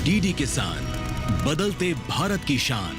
DD किसान, बदलते भारत की शान।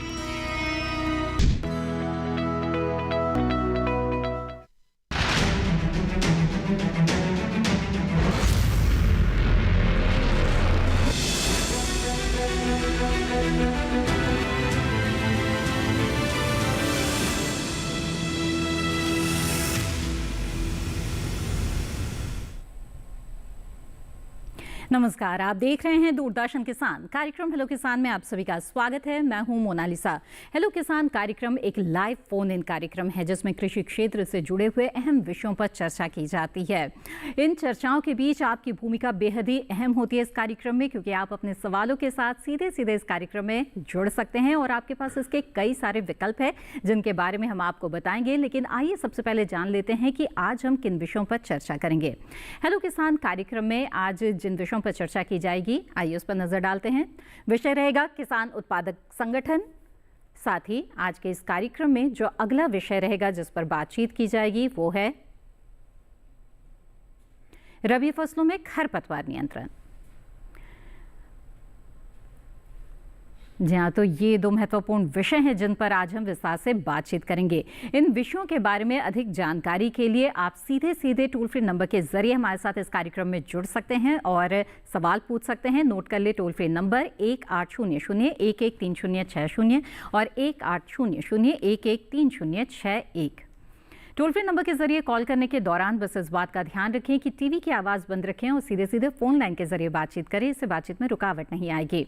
नमस्कार, आप देख रहे हैं दूरदर्शन किसान कार्यक्रम हेलो किसान में आप सभी का स्वागत है। मैं हूं मोनालिसा। हेलो किसान कार्यक्रम एक लाइव फोन इन कार्यक्रम है जिसमें कृषि क्षेत्र से जुड़े हुए अहम विषयों पर चर्चा की जाती है। इन चर्चाओं के बीच आपकी भूमिका बेहद ही अहम होती है इस कार्यक्रम में, क्योंकि आप अपने सवालों के साथ सीधे सीधे इस कार्यक्रम में जुड़ सकते हैं और आपके पास इसके कई सारे विकल्प है जिनके बारे में हम आपको बताएंगे। लेकिन आइए सबसे पहले जान लेते हैं कि आज हम किन विषयों पर चर्चा करेंगे। हेलो किसान कार्यक्रम में आज जिन विषयों पर चर्चा की जाएगी, आइए उस पर नजर डालते हैं। विषय रहेगा किसान उत्पादक संगठन। साथ ही आज के इस कार्यक्रम में जो अगला विषय रहेगा जिस पर बातचीत की जाएगी वो है रबी फसलों में खरपतवार नियंत्रण। जी हाँ, तो ये दो महत्वपूर्ण विषय हैं जिन पर आज हम विस्तार से बातचीत करेंगे। इन विषयों के बारे में अधिक जानकारी के लिए आप सीधे सीधे टोल फ्री नंबर के जरिए हमारे साथ इस कार्यक्रम में जुड़ सकते हैं और सवाल पूछ सकते हैं। नोट कर ले टोल फ्री नंबर 1800-113060 और 1800-113061। टोल फ्री नंबर के जरिए कॉल करने के दौरान बस इस बात का ध्यान रखें कि टीवी की आवाज़ बंद रखें और सीधे सीधे फोन लाइन के जरिए बातचीत करें। इससे बातचीत में रुकावट नहीं आएगी।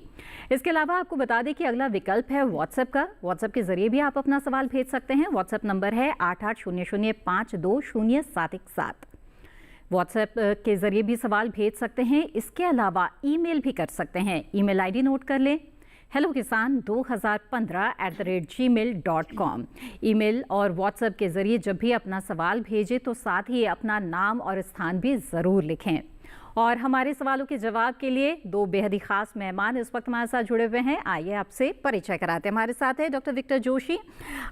इसके अलावा आपको बता दें कि अगला विकल्प है व्हाट्सएप का। व्हाट्सएप के जरिए भी आप अपना सवाल भेज सकते हैं। व्हाट्सएप नंबर है 8800520717। व्हाट्सएप के जरिए भी सवाल भेज सकते हैं। इसके अलावा ईमेल भी कर सकते हैं। ईमेल आईडी नोट कर लें, hellokisan2015@gmail.com। ईमेल और व्हाट्सएप के जरिए जब भी अपना सवाल भेजें तो साथ ही अपना नाम और स्थान भी ज़रूर लिखें। और हमारे सवालों के जवाब के लिए दो बेहद ही खास मेहमान इस वक्त हमारे साथ जुड़े हुए हैं। आइए आपसे परिचय कराते हैं। हमारे साथ है डॉक्टर विक्टर जोशी।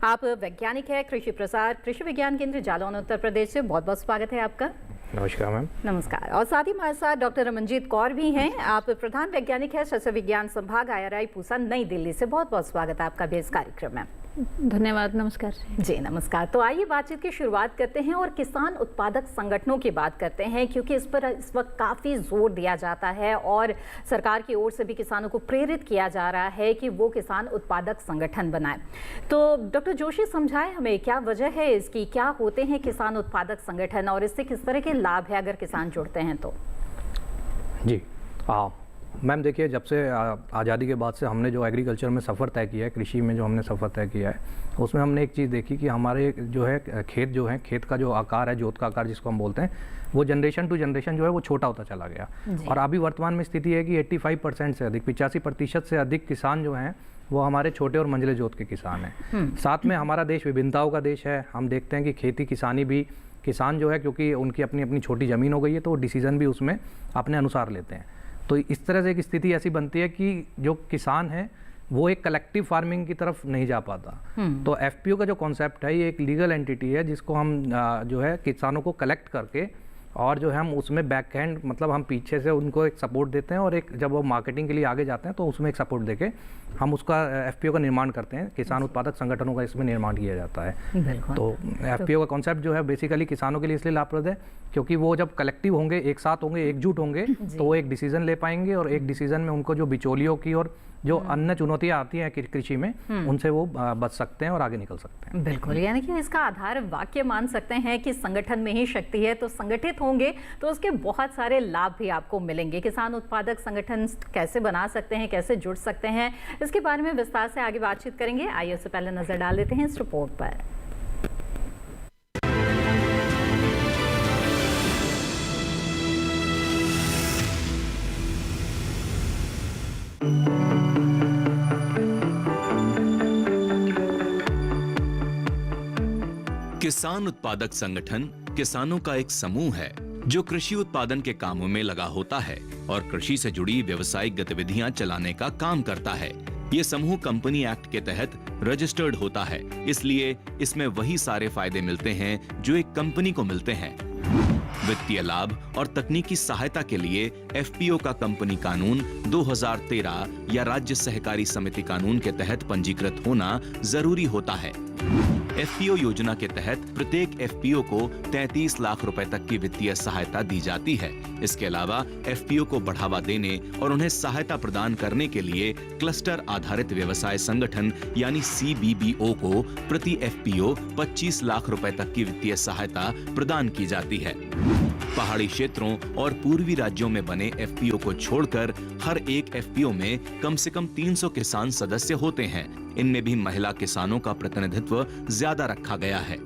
आप वैज्ञानिक है कृषि प्रसार कृषि विज्ञान केंद्र जालौन उत्तर प्रदेश से। बहुत बहुत स्वागत है आपका। नमस्कार मैम। नमस्कार। और साथ ही हमारे साथ डॉक्टर रमनजीत कौर भी हैं। आप प्रधान वैज्ञानिक है सस्य विज्ञान संभाग IRI पूसा नई दिल्ली से। बहुत बहुत स्वागत है आपका भी इस कार्यक्रम में। धन्यवाद। नमस्कार जी नमस्कार। तो आइए बातचीत की शुरुआत करते हैं और किसान उत्पादक संगठनों की बात करते हैं, क्योंकि इस पर इस वक्त काफ़ी जोर दिया जाता है और सरकार की ओर से भी किसानों को प्रेरित किया जा रहा है कि वो किसान उत्पादक संगठन बनाएं। तो डॉक्टर जोशी समझाएं हमें क्या वजह है इसकी, क्या होते हैं किसान उत्पादक संगठन और इससे किस तरह के लाभ है अगर किसान जुड़ते हैं तो। जी मैम, देखिए जब से आज़ादी के बाद से हमने जो एग्रीकल्चर में सफ़र तय किया है, कृषि में जो हमने सफ़र तय किया है, उसमें हमने एक चीज़ देखी कि हमारे जो है खेत का जो आकार है, जोत का आकार जिसको हम बोलते हैं, वो जनरेशन टू जनरेशन जो है वो छोटा होता चला गया। और अभी वर्तमान में स्थिति है कि 85% से अधिक 85% से अधिक किसान जो हैं वो हमारे छोटे और मंझले जोत के किसान हैं। साथ में हमारा देश विभिन्नताओं का देश है। हम देखते हैं कि खेती किसानी भी किसान जो है, क्योंकि उनकी अपनी अपनी छोटी ज़मीन हो गई है, तो वो डिसीज़न भी उसमें अपने अनुसार लेते हैं। तो इस तरह से एक स्थिति ऐसी बनती है कि जो किसान है वो एक कलेक्टिव फार्मिंग की तरफ नहीं जा पाता। तो FPO का जो कॉन्सेप्ट है ये एक लीगल एंटिटी है जिसको हम जो है किसानों को कलेक्ट करके और जो है हम उसमें बैक हैंड मतलब हम पीछे से उनको एक सपोर्ट देते हैं और एक जब वो मार्केटिंग के लिए आगे जाते हैं तो उसमें एक सपोर्ट देके हम उसका FPO का निर्माण करते हैं। किसान उत्पादक संगठनों का इसमें निर्माण किया जाता है। तो FPO का कॉन्सेप्ट जो है बेसिकली किसानों के लिए इसलिए लाभप्रद है क्योंकि वो जब कलेक्टिव होंगे, एक साथ होंगे, एकजुट होंगे, तो वो एक डिसीजन ले पाएंगे और एक डिसीजन में उनको जो बिचौलियों की और जो अन्य चुनौतियां आती हैं कृषि में उनसे वो बच सकते हैं और आगे निकल सकते हैं। बिल्कुल, यानी कि इसका आधार वाक्य मान सकते हैं कि संगठन में ही शक्ति है। तो संगठित होंगे तो उसके बहुत सारे लाभ भी आपको मिलेंगे। किसान उत्पादक संगठन कैसे बना सकते हैं, कैसे जुड़ सकते हैं, इसके बारे में विस्तार से आगे बातचीत करेंगे। आइए उससे पहले नजर डाल लेते हैं इस रिपोर्ट पर। किसान उत्पादक संगठन किसानों का एक समूह है जो कृषि उत्पादन के कामों में लगा होता है और कृषि से जुड़ी व्यवसायिक गतिविधियां चलाने का काम करता है। ये समूह कंपनी एक्ट के तहत रजिस्टर्ड होता है, इसलिए इसमें वही सारे फायदे मिलते हैं जो एक कंपनी को मिलते हैं। वित्तीय लाभ और तकनीकी सहायता के लिए एफपीओ का कंपनी कानून 2013 या राज्य सहकारी समिति कानून के तहत पंजीकृत होना जरूरी होता है। एफपीओ योजना के तहत प्रत्येक एफपीओ को 33 लाख रुपए तक की वित्तीय सहायता दी जाती है। इसके अलावा एफपीओ को बढ़ावा देने और उन्हें सहायता प्रदान करने के लिए क्लस्टर आधारित व्यवसाय संगठन यानी सीबीबीओ को प्रति एफपीओ 25 लाख रुपए तक की वित्तीय सहायता प्रदान की जाती है। पहाड़ी क्षेत्रों और पूर्वी राज्यों में बने एफपीओ को छोड़कर हर एक एफपीओ में कम से कम 300 किसान सदस्य होते हैं। इनमें भी महिला किसानों का प्रतिनिधित्व ज्यादा रखा गया है।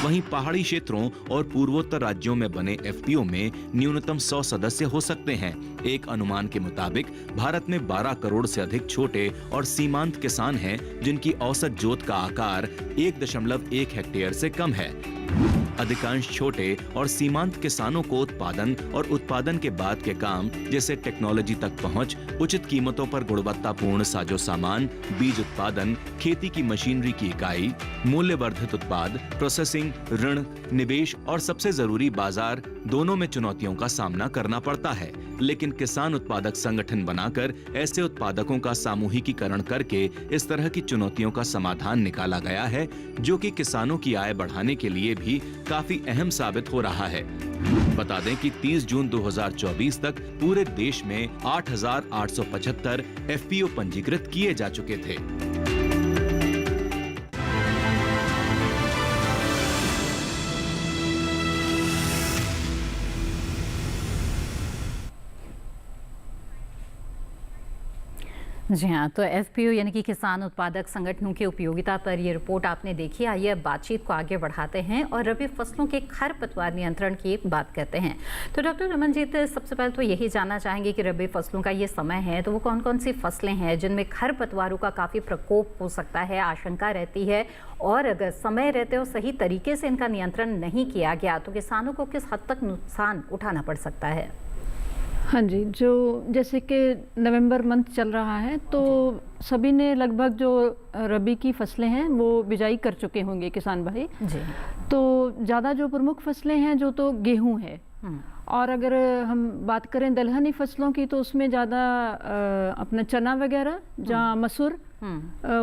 वहीं पहाड़ी क्षेत्रों और पूर्वोत्तर राज्यों में बने एफपीओ में न्यूनतम 100 सदस्य हो सकते हैं। एक अनुमान के मुताबिक भारत में 12 करोड़ से अधिक छोटे और सीमांत किसान हैं, जिनकी औसत जोत का आकार 1.1 हेक्टेयर से कम है। अधिकांश छोटे और सीमांत किसानों को उत्पादन और उत्पादन के बाद के काम जैसे टेक्नोलॉजी तक पहुंच, उचित कीमतों पर गुणवत्तापूर्ण साजो सामान, बीज उत्पादन, खेती की मशीनरी की इकाई, मूल्यवर्धित उत्पाद, प्रोसेसिंग, ऋण, निवेश और सबसे जरूरी बाजार, दोनों में चुनौतियों का सामना करना पड़ता है। लेकिन किसान उत्पादक संगठन बनाकर ऐसे उत्पादकों का सामूहिकीकरण करके इस तरह की चुनौतियों का समाधान निकाला गया है, जो कि किसानों की आय बढ़ाने के लिए भी काफी अहम साबित हो रहा है। बता दें कि 30 जून 2024 तक पूरे देश में 8,875 एफपीओ पंजीकृत किए जा चुके थे। जी हाँ, तो एफपीओ यानी कि किसान उत्पादक संगठनों की उपयोगिता पर ये रिपोर्ट आपने देखी। आइए अब बातचीत को आगे बढ़ाते हैं और रबी फसलों के खरपतवार नियंत्रण की बात करते हैं। तो डॉक्टर रमनजीत, सबसे पहले तो यही जानना चाहेंगे कि रबी फसलों का ये समय है, तो वो कौन कौन सी फसलें हैं जिनमें खरपतवारों का काफ़ी प्रकोप हो सकता है, आशंका रहती है, और अगर समय रहते हो सही तरीके से इनका नियंत्रण नहीं किया गया तो किसानों को किस हद तक नुकसान उठाना पड़ सकता है? हाँ जी, जो जैसे कि नवंबर मंथ चल रहा है तो सभी ने लगभग जो रबी की फसलें हैं वो बिजाई कर चुके होंगे किसान भाई जी। तो ज़्यादा जो प्रमुख फसलें हैं जो तो गेहूं है, और अगर हम बात करें दलहनी फसलों की तो उसमें ज़्यादा अपना चना वगैरह, जहाँ मसूर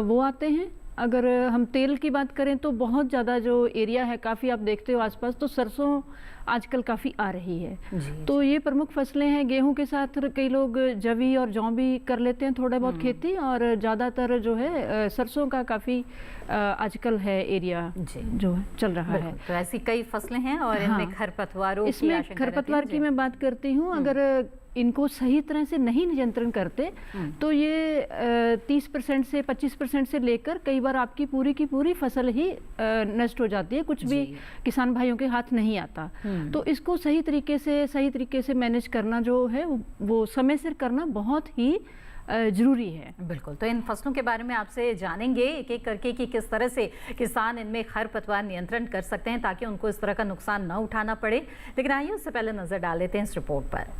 वो आते हैं। अगर हम तेल की बात करें तो बहुत ज़्यादा जो एरिया है, काफ़ी आप देखते हो आसपास, तो सरसों आजकल काफ़ी आ रही है। तो ये प्रमुख फसलें हैं। गेहूं के साथ कई लोग जवी और जौ भी कर लेते हैं थोड़ा बहुत खेती, और ज़्यादातर जो है सरसों का काफ़ी आजकल है एरिया जो है चल रहा है। तो ऐसी कई फसलें हैं और इनमें खरपतवारों की इसमें खरपतवार की मैं बात करती हूँ। अगर इनको सही तरह से नहीं नियंत्रण करते तो ये 30% से 25% से लेकर कई बार आपकी पूरी की पूरी फसल ही नष्ट हो जाती है। कुछ भी किसान भाइयों के हाथ नहीं आता। तो इसको सही तरीके से मैनेज करना जो है वो समय सिर करना बहुत ही जरूरी है। बिल्कुल। तो इन फसलों के बारे में आपसे जानेंगे एक एक करके कि किस तरह से किसान इनमें खरपतवार नियंत्रण कर सकते हैं ताकि उनको इस तरह का नुकसान न उठाना पड़े। लेकिन आइए उससे पहले नजर डाल लेते हैं इस रिपोर्ट पर।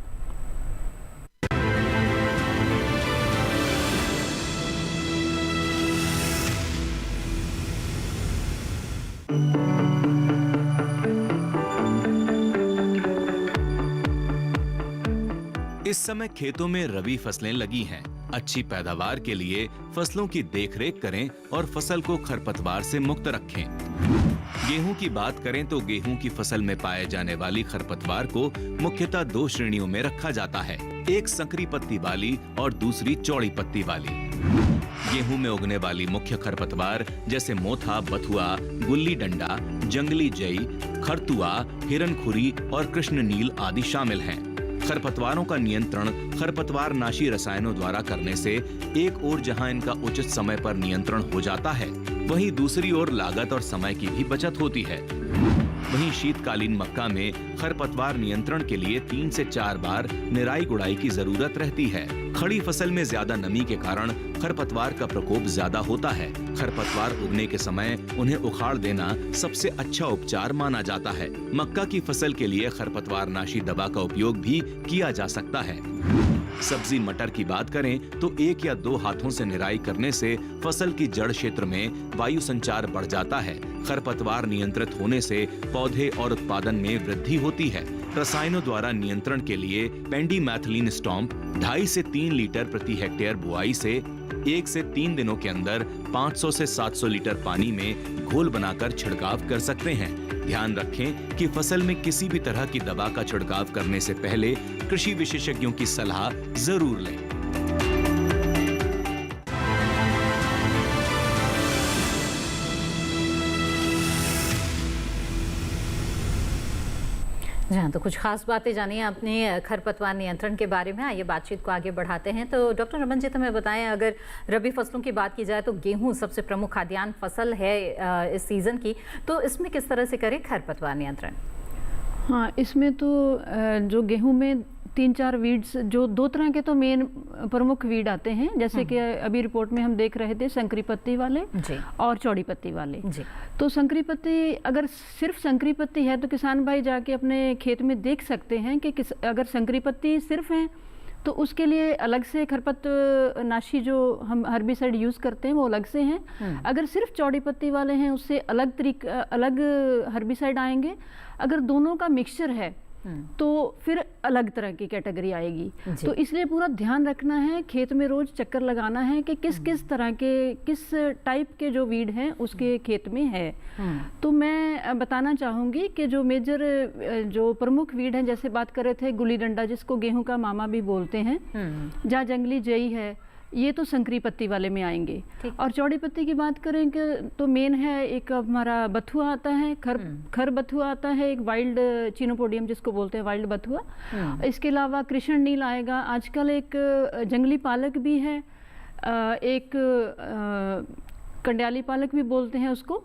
इस समय खेतों में रबी फसलें लगी हैं। अच्छी पैदावार के लिए फसलों की देखरेख करें और फसल को खरपतवार से मुक्त रखें। गेहूं की बात करें तो गेहूं की फसल में पाए जाने वाली खरपतवार को मुख्यतः 2 श्रेणियों में रखा जाता है, एक संकरी पत्ती वाली और दूसरी चौड़ी पत्ती वाली। गेहूं में उगने वाली मुख्य खरपतवार जैसे मोथा, बथुआ, गुल्ली डंडा, जंगली जई, खरतुआ, हिरनखुरी और कृष्णनील आदि शामिल हैं। खरपतवारों का नियंत्रण खरपतवार नाशी रसायनों द्वारा करने से एक ओर जहां इनका उचित समय पर नियंत्रण हो जाता है, वहीं दूसरी ओर लागत और समय की भी बचत होती है। वहीं शीतकालीन मक्का में खरपतवार नियंत्रण के लिए 3 से 4 बार निराई गुड़ाई की जरूरत रहती है। खड़ी फसल में ज्यादा नमी के कारण खरपतवार का प्रकोप ज्यादा होता है। खरपतवार उगने के समय उन्हें उखाड़ देना सबसे अच्छा उपचार माना जाता है। मक्का की फसल के लिए खरपतवार नाशी दवा का उपयोग भी किया जा सकता है। सब्जी मटर की बात करें तो 1 या 2 हाथों से निराई करने से फसल की जड़ क्षेत्र में वायु संचार बढ़ जाता है। खरपतवार नियंत्रित होने से पौधे और उत्पादन में वृद्धि होती है। रसायनों द्वारा नियंत्रण के लिए पेंडीमेथिलीन स्टॉम्प 2.5 से 3 लीटर प्रति हेक्टेयर बुआई से 1 से 3 दिनों के अंदर 500 से 700 लीटर पानी में घोल बनाकर छिड़काव कर सकते हैं। ध्यान रखें कि फसल में किसी भी तरह की दवा का छिड़काव करने से पहले कृषि विशेषज्ञों की सलाह जरूर लें। जी हाँ, तो कुछ खास बातें जानिए आपने खरपतवार नियंत्रण के बारे में। आइए बातचीत को आगे बढ़ाते हैं। तो डॉक्टर रमन जी, हमें बताएं, अगर रबी फसलों की बात की जाए तो गेहूं सबसे प्रमुख खाद्यान्न फसल है इस सीजन की, तो इसमें किस तरह से करें खरपतवार नियंत्रण? हाँ, इसमें तो जो गेहूं में 3-4 वीड्स, जो 2 तरह के तो मेन प्रमुख वीड आते हैं, जैसे कि अभी रिपोर्ट में हम देख रहे थे संकरी पत्ती वाले और चौड़ी पत्ती वाले। तो संकरी पत्ती, अगर सिर्फ संकरी पत्ती है तो किसान भाई जाके अपने खेत में देख सकते हैं कि अगर संकरी पत्ती सिर्फ है तो उसके लिए अलग से खरपतनाशी जो हम हर्बिसाइड यूज़ करते हैं वो अलग से हैं। अगर सिर्फ चौड़ी पत्ती वाले हैं उससे अलग हर्बिसाइड आएंगे। अगर दोनों का मिक्सचर है तो फिर अलग तरह की कैटेगरी आएगी। तो इसलिए पूरा ध्यान रखना है, खेत में रोज चक्कर लगाना है कि किस तरह के, किस टाइप के जो वीड हैं उसके खेत में है। तो मैं बताना चाहूँगी कि जो मेजर, जो प्रमुख वीड हैं, जैसे बात कर रहे थे गुल्ली डंडा, जिसको गेहूं का मामा भी बोलते हैं, जहाँ जंगली जई है, ये तो संकरी पत्ती वाले में आएंगे। और चौड़ी पत्ती की बात करेंगे तो मेन है, एक हमारा बथुआ आता है, खर बथुआ आता है, एक वाइल्ड चिनोपोडियम जिसको बोलते हैं वाइल्ड बथुआ। इसके अलावा कृष्ण नील आएगा। आजकल एक जंगली पालक भी है, एक कंड्याली पालक भी बोलते हैं उसको।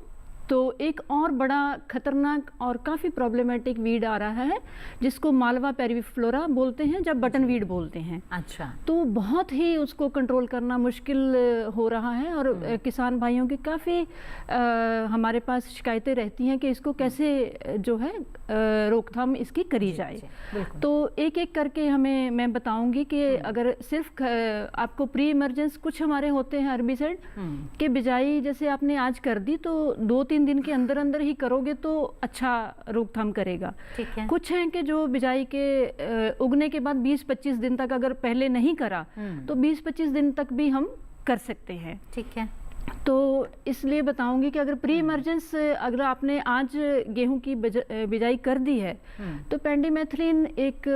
तो एक और बड़ा खतरनाक और काफ़ी प्रॉब्लमेटिक वीड आ रहा है जिसको मालवा पेरिफ्लोरा बोलते हैं, जब बटन वीड बोलते हैं। अच्छा। तो बहुत ही उसको कंट्रोल करना मुश्किल हो रहा है और किसान भाइयों की काफ़ी हमारे पास शिकायतें रहती हैं कि इसको कैसे जो है रोकथाम इसकी करी जाए। तो एक एक करके मैं बताऊंगी कि अगर सिर्फ आपको प्री इमरजेंस कुछ हमारे होते हैं हर्बिसाइड के बिजाई, जैसे आपने आज कर दी तो 2-3 दिन के अंदर अंदर ही करोगे तो अच्छा रोकथाम करेगा। कुछ हैं कि जो बिजाई के उगने के बाद 20-25 दिन तक अगर पहले नहीं करा तो 20-25 दिन तक भी हम कर सकते हैं। ठीक है। तो इसलिए बताऊंगी कि अगर प्री इमरजेंस, अगर आपने आज गेहूं की बिजाई कर दी है तो पेंडीमेथिलीन एक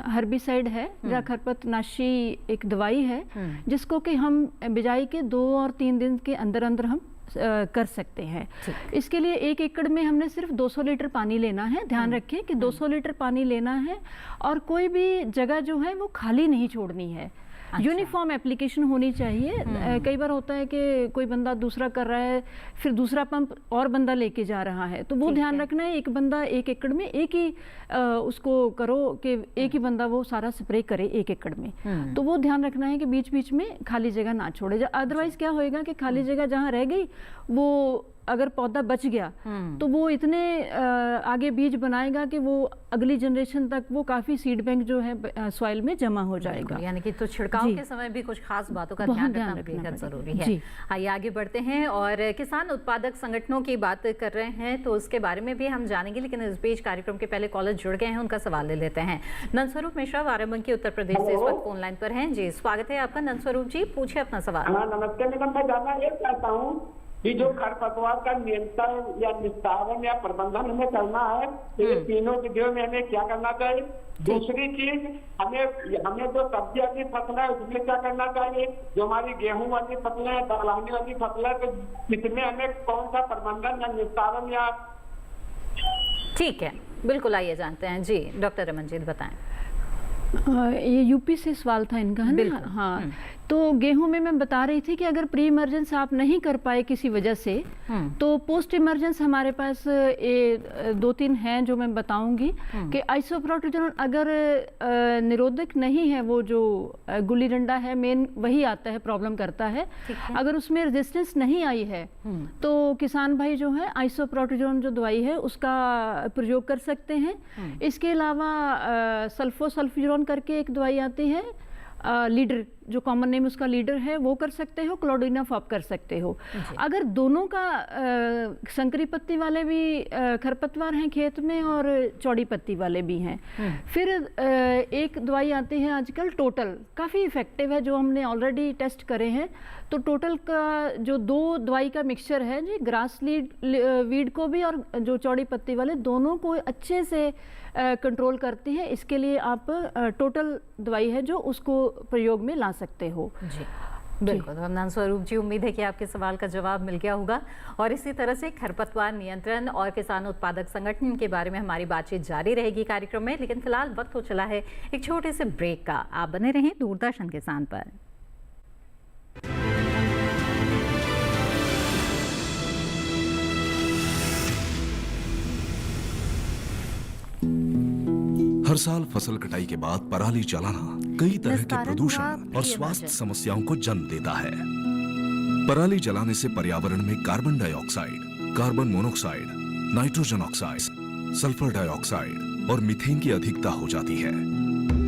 हर्बिसाइड है या खरपतनाशी एक दवाई है जिसको कि हम बिजाई के 2 और 3 दिन के अंदर अंदर हम कर सकते हैं। इसके लिए 1 एकड़ में हमने सिर्फ 200 लीटर पानी लेना है। ध्यान रखें कि 200 लीटर पानी लेना है और कोई भी जगह जो है वो खाली नहीं छोड़नी है। यूनिफॉर्म एप्लीकेशन होनी चाहिए। कई बार होता है कि कोई बंदा दूसरा कर रहा है, फिर दूसरा पंप और बंदा लेके जा रहा है, तो वो ध्यान रखना है एक बंदा 1 एकड़ में एक ही उसको करो कि एक ही बंदा वो सारा स्प्रे करे 1 एकड़ में। तो वो ध्यान रखना है कि बीच बीच में खाली जगह ना छोड़े। अदरवाइज क्या होएगा कि खाली जगह जहाँ रह गई वो अगर पौधा बच गया तो वो इतने आगे बीज बनाएगा कि वो अगली जनरेशन तक वो काफी सीड बैंक जो है सॉइल में जमा हो जाएगा। यानी कि तो छिड़काव के समय भी कुछ खास बातों का ध्यान रखना बेहद जरूरी है। आइए आगे बढ़ते हैं और किसान उत्पादक संगठनों की बात कर रहे हैं तो उसके बारे में भी हम जानेंगे, लेकिन इस बीच कार्यक्रम के पहले कॉलर जुड़ गए हैं, उनका सवाल ले लेते हैं। नंदस्वरूप मिश्रा बाराबंकी उत्तर प्रदेश से इस वक्त फोन लाइन पर हैं। जी स्वागत है आपका नंदस्वरूप जी, पूछिए अपना सवाल। नमस्ते मैडम, मैं जानना ये चाहता हूँ कि जो खरपतवार का नियंत्रण या निस्तारण या प्रबंधन हमें करना है तो ये तीनों विधियों में हमें क्या करना चाहिए? दूसरी चीज, हमें जो सब्जियां की फसल है उसमें क्या करना चाहिए? जो हमारी गेहूं वाली फसलें हैं, दलहनी वाली फसलें, तो इसमें हमें कौन सा प्रबंधन या निस्तारण या? ठीक है, बिल्कुल, आइए जानते हैं। जी डॉक्टर रमनजीत बताएं। ये यूपी से सवाल था इनका, है ना? हाँ, तो गेहूं में मैं बता रही थी कि अगर प्री इमरजेंस आप नहीं कर पाए किसी वजह से तो पोस्ट इमरजेंस हमारे पास 2-3 हैं जो मैं बताऊंगी कि आइसोप्रोटोजोन अगर निरोधक नहीं है, वो जो गुल्ली डंडा है मेन वही आता है, प्रॉब्लम करता है। अगर उसमें रेजिस्टेंस नहीं आई है तो किसान भाई जो है आइसोप्रोटोजोन जो दवाई है उसका प्रयोग कर सकते हैं। इसके अलावा सल्फोसल्फिजोन फ्लोरोन करके एक दवाई आती है, लीडर जो कॉमन नेम उसका लीडर है, वो कर सकते हो, क्लोडिनाफॉप कर सकते हो। अगर दोनों का संकरी पत्ती वाले भी खरपतवार हैं खेत में और चौड़ी पत्ती वाले भी हैं, फिर एक दवाई आती है आजकल टोटल, काफ़ी इफ़ेक्टिव है, जो हमने ऑलरेडी टेस्ट करे हैं। तो टोटल का जो 2 दवाई का मिक्सचर है जी, ग्रास वीड को भी और जो चौड़ी पत्ती वाले दोनों को अच्छे से कंट्रोल करती है। इसके लिए आप टोटल दवाई है जो उसको प्रयोग में ला सकते हो। जी बिल्कुल वंदना स्वरूप जी, उम्मीद है कि आपके सवाल का जवाब मिल गया होगा। और इसी तरह से खरपतवार नियंत्रण और किसान उत्पादक संगठन के बारे में हमारी बातचीत जारी रहेगी कार्यक्रम में, लेकिन फिलहाल वक्त हो चला है एक छोटे से ब्रेक का। आप बने रहें दूरदर्शन किसान पर। हर साल फसल कटाई के बाद पराली जलाना कई तरह के प्रदूषण और स्वास्थ्य समस्याओं को जन्म देता है। पराली जलाने से पर्यावरण में carbon dioxide, carbon monoxide, nitrogen oxide, sulphur dioxide और मीथेन की अधिकता हो जाती है,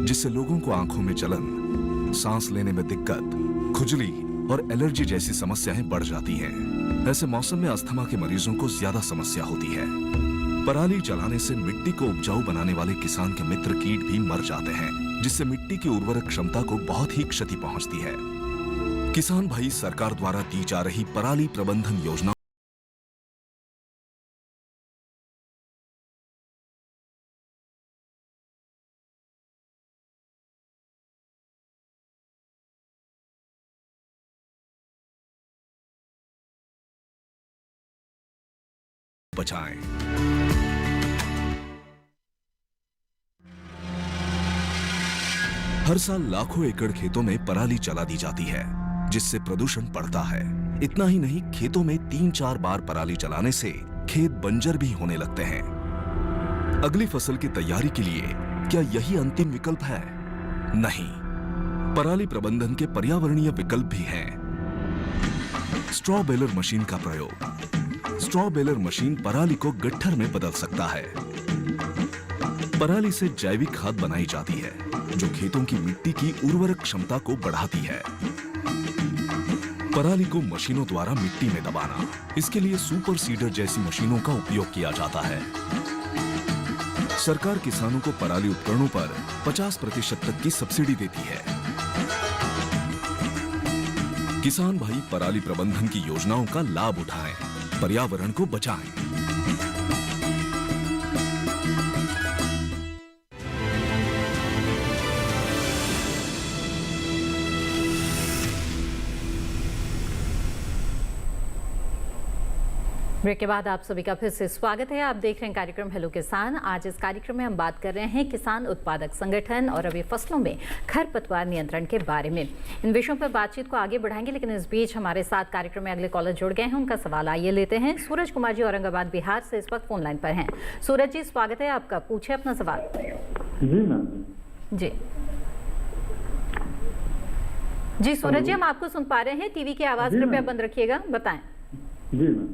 जिससे लोगों को आंखों में जलन, सांस लेने में दिक्कत, खुजली और एलर्जी जैसी समस्याएं बढ़ जाती हैं। ऐसे मौसम में अस्थमा के मरीजों को ज्यादा समस्या होती है। पराली जलाने से मिट्टी को उपजाऊ बनाने वाले किसान के मित्र कीट भी मर जाते हैं, जिससे मिट्टी की उर्वरक क्षमता को बहुत ही क्षति पहुंचती है। किसान भाई, सरकार द्वारा दी जा रही पराली प्रबंधन योजना बचाएं। हर साल लाखों एकड़ खेतों में पराली जला दी जाती है, जिससे प्रदूषण बढ़ता है। इतना ही नहीं, खेतों में 3-4 बार पराली जलाने से खेत बंजर भी होने लगते हैं। अगली फसल की तैयारी के लिए क्या यही अंतिम विकल्प है? नहीं, पराली प्रबंधन के पर्यावरणीय विकल्प भी हैं। स्ट्रॉ बेलर मशीन का प्रयोग। स्ट्रॉ बेलर मशीन पराली को गट्ठर में बदल सकता है। पराली से जैविक खाद बनाई जाती है, जो खेतों की मिट्टी की उर्वरक क्षमता को बढ़ाती है। पराली को मशीनों द्वारा मिट्टी में दबाना, इसके लिए सुपर सीडर जैसी मशीनों का उपयोग किया जाता है। सरकार किसानों को पराली उपकरणों पर 50% तक की सब्सिडी देती है। किसान भाई, पराली प्रबंधन की योजनाओं का लाभ उठाएं, पर्यावरण को बचाएं। ब्रेक के बाद आप सभी का फिर से स्वागत है। आप देख रहे हैं कार्यक्रम हेलो किसान। आज इस कार्यक्रम में हम बात कर रहे हैं किसान उत्पादक संगठन और रबी फसलों में खरपतवार नियंत्रण के बारे में। इन विषयों पर बातचीत को आगे बढ़ाएंगे, लेकिन इस बीच हमारे साथ कार्यक्रम में अगले कॉलर जुड़ गए हैं। उनका सवाल आइए लेते हैं। सूरज कुमार जी औरंगाबाद बिहार से इस वक्त फोन लाइन पर हैं। सूरज जी, स्वागत है आपका, पूछे अपना सवाल। जी मैम। जी जी सूरज जी, हम आपको सुन पा रहे हैं। टीवी की आवाज कृपया बंद रखिएगा, बताएं। जी मैम,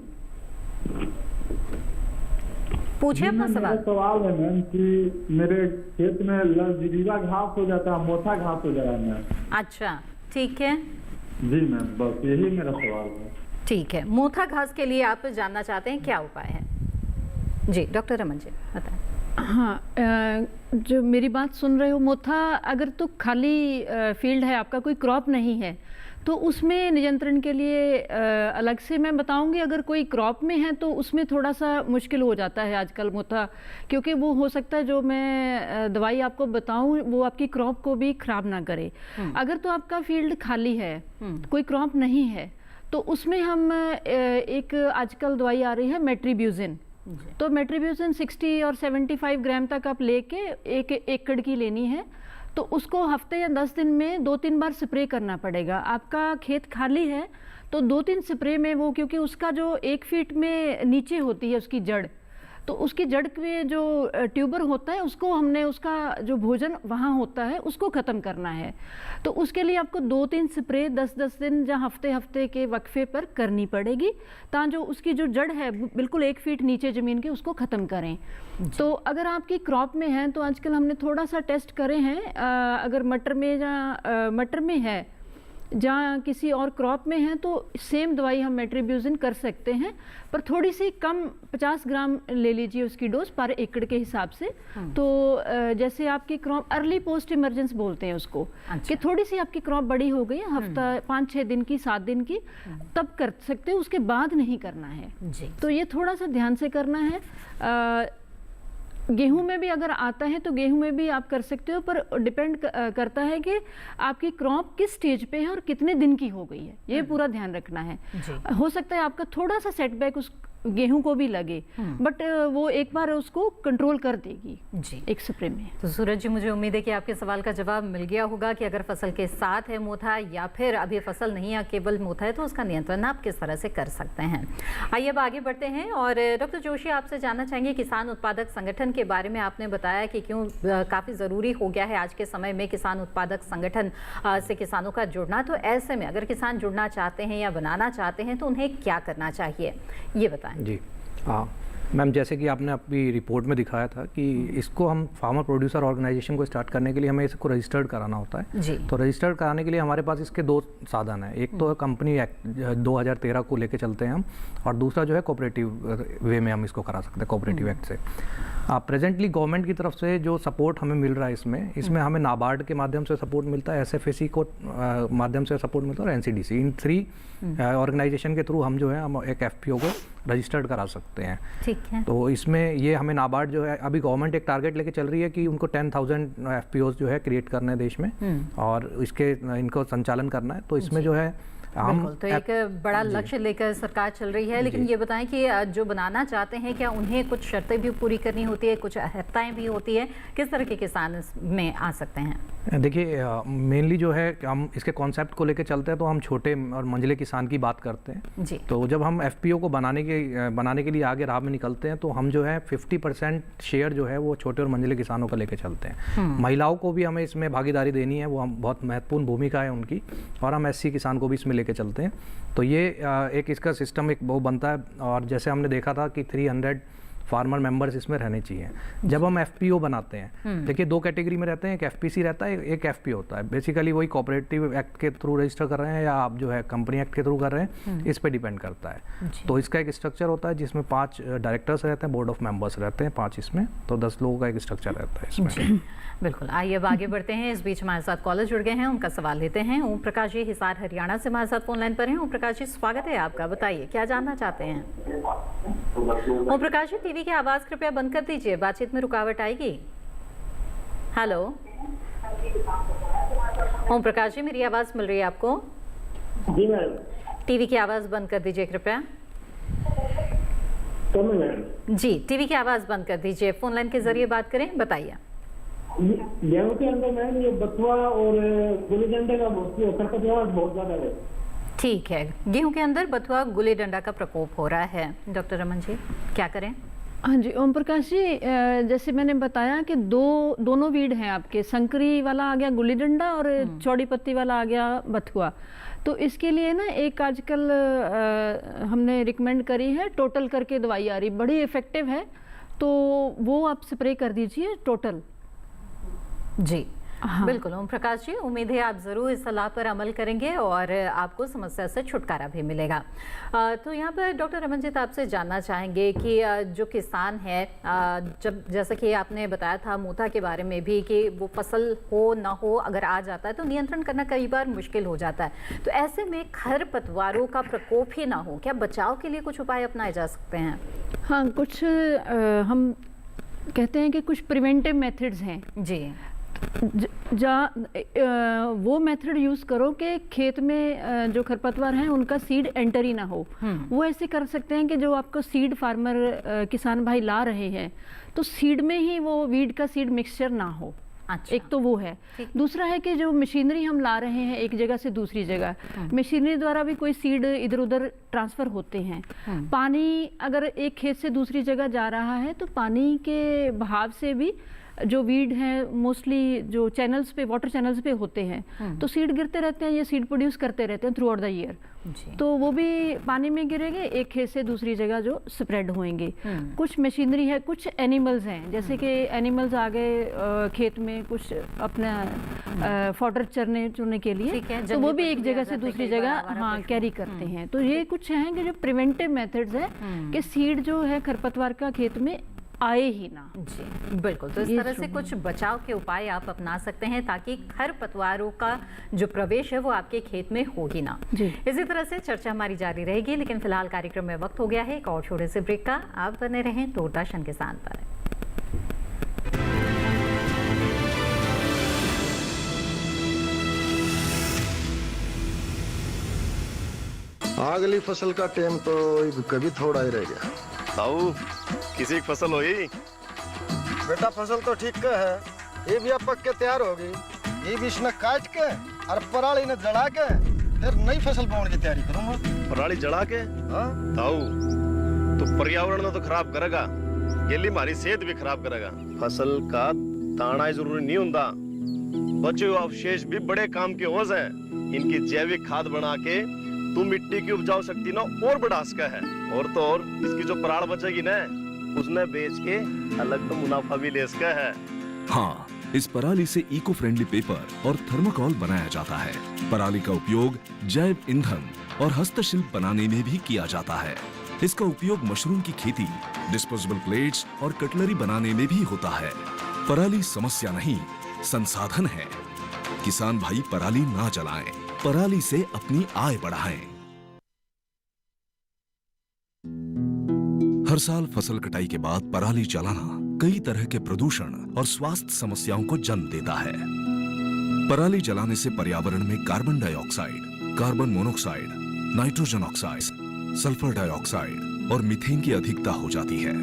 पूछिए अपना सवाल। सवाल है मैम कि मेरे खेत में लजीवा घास हो जाता है, मोटा घास हो जाता है मैम। अच्छा, ठीक है जी मैम, बस यही मेरा सवाल है। ठीक है, मोथा घास के लिए आप जानना चाहते हैं क्या उपाय है? जी डॉक्टर रमन जी बताएं। हाँ, जो मेरी बात सुन रहे हो, मोथा अगर तो खाली फील्ड है, आपका कोई क्रॉप नहीं है, तो उसमें नियंत्रण के लिए अलग से मैं बताऊंगी। अगर कोई क्रॉप में है तो उसमें थोड़ा सा मुश्किल हो जाता है आजकल मोथा, क्योंकि वो हो सकता है जो मैं दवाई आपको बताऊं वो आपकी क्रॉप को भी खराब ना करे। अगर तो आपका फील्ड खाली है, कोई क्रॉप नहीं है, तो उसमें हम एक आजकल दवाई आ रही है मेट्रीब्यूजिन। तो मेट्रीब्यूजिन 60 और 75 ग्राम तक आप लेके 1 एकड़ की लेनी है। तो उसको हफ्ते या 10 दिन में 2-3 बार स्प्रे करना पड़ेगा। आपका खेत खाली है तो 2-3 स्प्रे में वो, क्योंकि उसका जो 1 फीट में नीचे होती है उसकी जड़, तो उसकी जड़ में जो ट्यूबर होता है उसको हमने उसका जो भोजन वहाँ होता है उसको ख़त्म करना है। तो उसके लिए आपको 2-3 स्प्रे 10-10 दिन या हफ्ते के वक्फे पर करनी पड़ेगी, ताकि जो उसकी जो जड़ है बिल्कुल 1 फीट नीचे ज़मीन के उसको ख़त्म करें। तो अगर आपकी क्रॉप में है तो आजकल हमने थोड़ा सा टेस्ट करे हैं, अगर मटर में या मटर में है जहाँ किसी और क्रॉप में है तो सेम दवाई हम मेट्रीब्यूजिन कर सकते हैं, पर थोड़ी सी कम 50 ग्राम ले लीजिए उसकी डोज पर एकड़ के हिसाब से। तो जैसे आपकी क्रॉप अर्ली पोस्ट इमरजेंस बोलते हैं उसको, कि थोड़ी सी आपकी क्रॉप बड़ी हो गई है, हफ्ता 5-6 दिन की 7 दिन की, तब कर सकते हैं, उसके बाद नहीं करना है जी। तो ये थोड़ा सा ध्यान से करना है। गेहूं में भी अगर आता है तो गेहूं में भी आप कर सकते हो, पर डिपेंड करता है कि आपकी क्रॉप किस स्टेज पे है और कितने दिन की हो गई है, ये पूरा ध्यान रखना है। हो सकता है आपका थोड़ा सा सेटबैक उस गेहूं को भी लगे, बट वो एक बार उसको कंट्रोल कर देगी जी एक स्प्रे में। तो सूरज जी, मुझे उम्मीद है कि आपके सवाल का जवाब मिल गया होगा कि अगर फसल के साथ है मोथा या फिर अभी फसल नहीं है केवल मोथा है तो उसका नियंत्रण आप किस तरह से कर सकते हैं। आइए अब आगे बढ़ते हैं और डॉक्टर जोशी आपसे जानना चाहेंगे किसान उत्पादक संगठन के बारे में। आपने बताया कि क्यों काफ़ी ज़रूरी हो गया है आज के समय में किसान उत्पादक संगठन से किसानों का जुड़ना। तो ऐसे में अगर किसान जुड़ना चाहते हैं या बनाना चाहते हैं तो उन्हें क्या करना चाहिए, ये बताएं। जी हाँ मैम, जैसे कि आपने अपनी रिपोर्ट में दिखाया था कि इसको हम फार्मर प्रोड्यूसर ऑर्गेनाइजेशन को स्टार्ट करने के लिए हमें इसको रजिस्टर्ड कराना होता है जी। तो रजिस्टर्ड कराने के लिए हमारे पास इसके 2 साधन हैं। एक तो कंपनी एक्ट 2013 को लेके चलते हैं हम, और दूसरा जो है कोऑपरेटिव वे में हम इसको करा सकते हैं कोऑपरेटिव एक्ट से। प्रेजेंटली गवर्नमेंट की तरफ से जो सपोर्ट हमें मिल रहा है इसमें हमें नाबार्ड के माध्यम से सपोर्ट मिलता है, SFAC को माध्यम से सपोर्ट मिलता है, और NCDC, इन 3 ऑर्गेनाइजेशन के थ्रू हम जो है हम एक FPO को रजिस्टर्ड करा सकते हैं। ठीक है। तो इसमें ये हमें नाबार्ड जो है अभी गवर्नमेंट एक टारगेट लेके चल रही है कि उनको 10,000 FPOs जो है क्रिएट करना है देश में, और इनको संचालन करना है। तो इसमें जो है हम तो एक बड़ा लक्ष्य लेकर सरकार चल रही है, लेकिन ये बताएं कि जो बनाना चाहते हैं क्या उन्हें कुछ शर्तें भी पूरी करनी होती है, कुछ अर्हताएं भी होती है, किस तरह के किसान में आ सकते हैं? देखिए मेनली जो है हम इसके कॉन्सेप्ट को लेकर चलते हैं तो हम छोटे और मंझले किसान की बात करते हैं जी। तो जब हम FPO को बनाने के लिए आगे राह में निकलते हैं तो हम जो है 50% शेयर जो है वो छोटे और मंझले किसानों का लेकर चलते हैं। महिलाओं को भी हमें इसमें भागीदारी देनी है, वो हम बहुत महत्वपूर्ण भूमिका है उनकी, और हम SC किसान को भी इसमें लेके चलते हैं। तो ये एक इसका सिस्टम एक वो बनता है, और जैसे हमने देखा था कि 300 फार्मर मेंबर्स इसमें रहने चाहिए। जब हम FPO बनाते हैं, देखिए 2 कैटेगरी में रहते हैं, एक FPC रहता है, एक FPO होता है। बेसिकली वही कोऑपरेटिव एक्ट के थ्रू रजिस्टर कर रहे हैं या आप जो है कंपनी एक्ट के थ्रू कर रहे हैं, इस पे डिपेंड करता है। तो इसका एक स्ट्रक्चर होता है जिसमें 5 डायरेक्टर्स रहते हैं, बोर्ड ऑफ मेंबर्स रहते हैं 5 इसमें, तो 10 लोगों का एक स्ट्रक्चर रहता है इसमें। बिल्कुल, आइए अब आगे बढ़ते हैं। इस बीच हमारे साथ कॉलर जुड़ गए हैं, उनका सवाल लेते हैं। ओम प्रकाश जी हिसार हरियाणा से हमारे साथ फोन लाइन पर हैं। ओम प्रकाश जी, स्वागत है आपका, बताइए क्या जानना चाहते हैं? ओम प्रकाश जी, टीवी की आवाज़ कृपया बंद कर दीजिए, बातचीत में रुकावट आएगी। हेलो ओम प्रकाश जी, मेरी आवाज़ मिल रही है आपको? जी मैम। टीवी की आवाज़ बंद कर दीजिए कृपया। जी, टीवी की आवाज़ बंद कर दीजिए, फोन लाइन के जरिए बात करें, बताइए। गेहूं के अंदर मैम ये बथुआ और गुली डंडे का खरपतवार बहुत ज्यादा है। ठीक है, गेहूं के अंदर बथुआ गुली डंडा का प्रकोप हो रहा है, डॉक्टर रमन जी क्या करें? हाँ जी ओम प्रकाश जी, जैसे मैंने बताया कि दोनों वीड हैं आपके, संकरी वाला आ गया गुली डंडा और चौड़ी पत्ती वाला आ गया बथुआ। तो इसके लिए ना एक आजकल हमने रिकमेंड करी है, टोटल करके दवाई आ रही, बड़ी इफेक्टिव है, तो वो आप स्प्रे कर दीजिए टोटल जी। हाँ। बिल्कुल ओम प्रकाश जी, उम्मीद है आप ज़रूर इस सलाह पर अमल करेंगे और आपको समस्या से छुटकारा भी मिलेगा। तो यहाँ पर डॉक्टर रमनजीत आपसे जानना चाहेंगे कि जो किसान है, जब जैसा कि आपने बताया था मोथा के बारे में भी कि वो फसल हो ना हो अगर आ जाता है तो नियंत्रण करना कई बार मुश्किल हो जाता है, तो ऐसे में खरपतवारों का प्रकोप ही ना हो, क्या बचाव के लिए कुछ उपाय अपनाए जा सकते हैं? हाँ, कुछ हम कहते हैं कि कुछ प्रिवेंटिव मेथड्स हैं जी। वो मेथड यूज़ करो कि खेत में जो खरपतवार हैं उनका सीड एंटर ही ना हो। वो ऐसे कर सकते हैं कि जो आपको सीड फार्मर किसान भाई ला रहे हैं तो सीड में ही वो वीड का सीड मिक्सचर ना हो। अच्छा। एक तो वो है। दूसरा है कि जो मशीनरी हम ला रहे हैं एक जगह से दूसरी जगह, मशीनरी द्वारा भी कोई सीड इधर उधर ट्रांसफ़र होते हैं। पानी अगर एक खेत से दूसरी जगह जा रहा है तो पानी के बहाव से भी जो वीड हैं मोस्टली जो चैनल्स पे, वाटर चैनल्स पे होते हैं, तो सीड गिरते रहते हैं, ये सीड प्रोड्यूस करते रहते हैं थ्रू आउट द ईयर, तो वो भी पानी में गिरेंगे, एक खेत से दूसरी जगह जो स्प्रेड होंगे। कुछ मशीनरी है, कुछ एनिमल्स हैं, जैसे कि एनिमल्स आ गए खेत में कुछ अपना फॉडर चुनने के लिए, तो वो भी एक जगह से दूसरी जगह हाँ कैरी करते हैं। तो ये कुछ हैं कि जो प्रिवेंटिव मेथड्स हैं कि सीड जो है खरपतवार का खेत में आए ही ना। जी बिल्कुल, तो इस तरह से कुछ बचाव के उपाय आप अपना सकते हैं ताकि खरपतवारों का जो प्रवेश है वो आपके खेत में हो ही ना। इसी तरह से चर्चा हमारी जारी रहेगी, लेकिन फिलहाल कार्यक्रम में वक्त हो गया है एक और छोटे से ब्रेक का। आप बने रहें दूरदर्शन किसान पर। अगली फसल का टाइम तो कभी थोड़ा ही रह गया। ताऊ किसी की फसल हुई? बेटा फसल तो ठीक है, ये भी अब पक के तैयार होगी, ये भी इसने काट के और पराली ने जड़ा के फिर नई फसल बोने की तैयारी करूंगा। पराली जड़ा के? हाँ ताऊ तो पर्यावरण तो खराब करेगा, ये लिए हमारी सेहत भी खराब करेगा। फसल का दाना ही जरूरी नहीं होता, बचे हुए अवशेष भी बड़े काम के होज हैं। इनकी जैविक खाद बना के तू मिट्टी की उपजाऊ शक्ति ना और बढ़ा सका है, और तो और इसकी जो पराल बचेगी ना उसने बेच के अलग तो मुनाफा भी ले सका है। हाँ, इस पराली से इको फ्रेंडली पेपर और थर्मोकोल बनाया जाता है। पराली का उपयोग जैव ईंधन और हस्तशिल्प बनाने में भी किया जाता है। इसका उपयोग मशरूम की खेती, डिस्पोजेबल प्लेट्स और कटलरी बनाने में भी होता है। पराली समस्या नहीं, संसाधन है। किसान भाई पराली ना जलाएं, पराली से अपनी आय बढ़ाएं। हर साल फसल कटाई के बाद पराली जलाना कई तरह के प्रदूषण और स्वास्थ्य समस्याओं को जन्म देता है। पराली जलाने से पर्यावरण में carbon dioxide, carbon monoxide, nitrogen oxide, sulphur dioxide और मीथेन की अधिकता हो जाती है,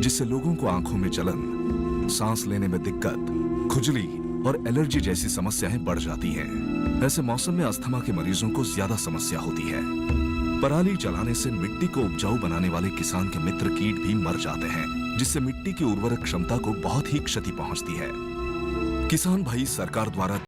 जिससे लोगों को आंखों में जलन, सांस लेने में दिक्कत, खुजली और एलर्जी जैसी समस्याएं बढ़ जाती हैं। ऐसे मौसम में अस्थमा के मरीजों को ज्यादा समस्या होती है। पराली जलाने से मिट्टी को उपजाऊ बनाने वाले किसान के मित्र कीट भी मर जाते हैं, जिससे मिट्टी की उर्वरक क्षमता को बहुत ही क्षति पहुंचती है। किसान भाई सरकार द्वारा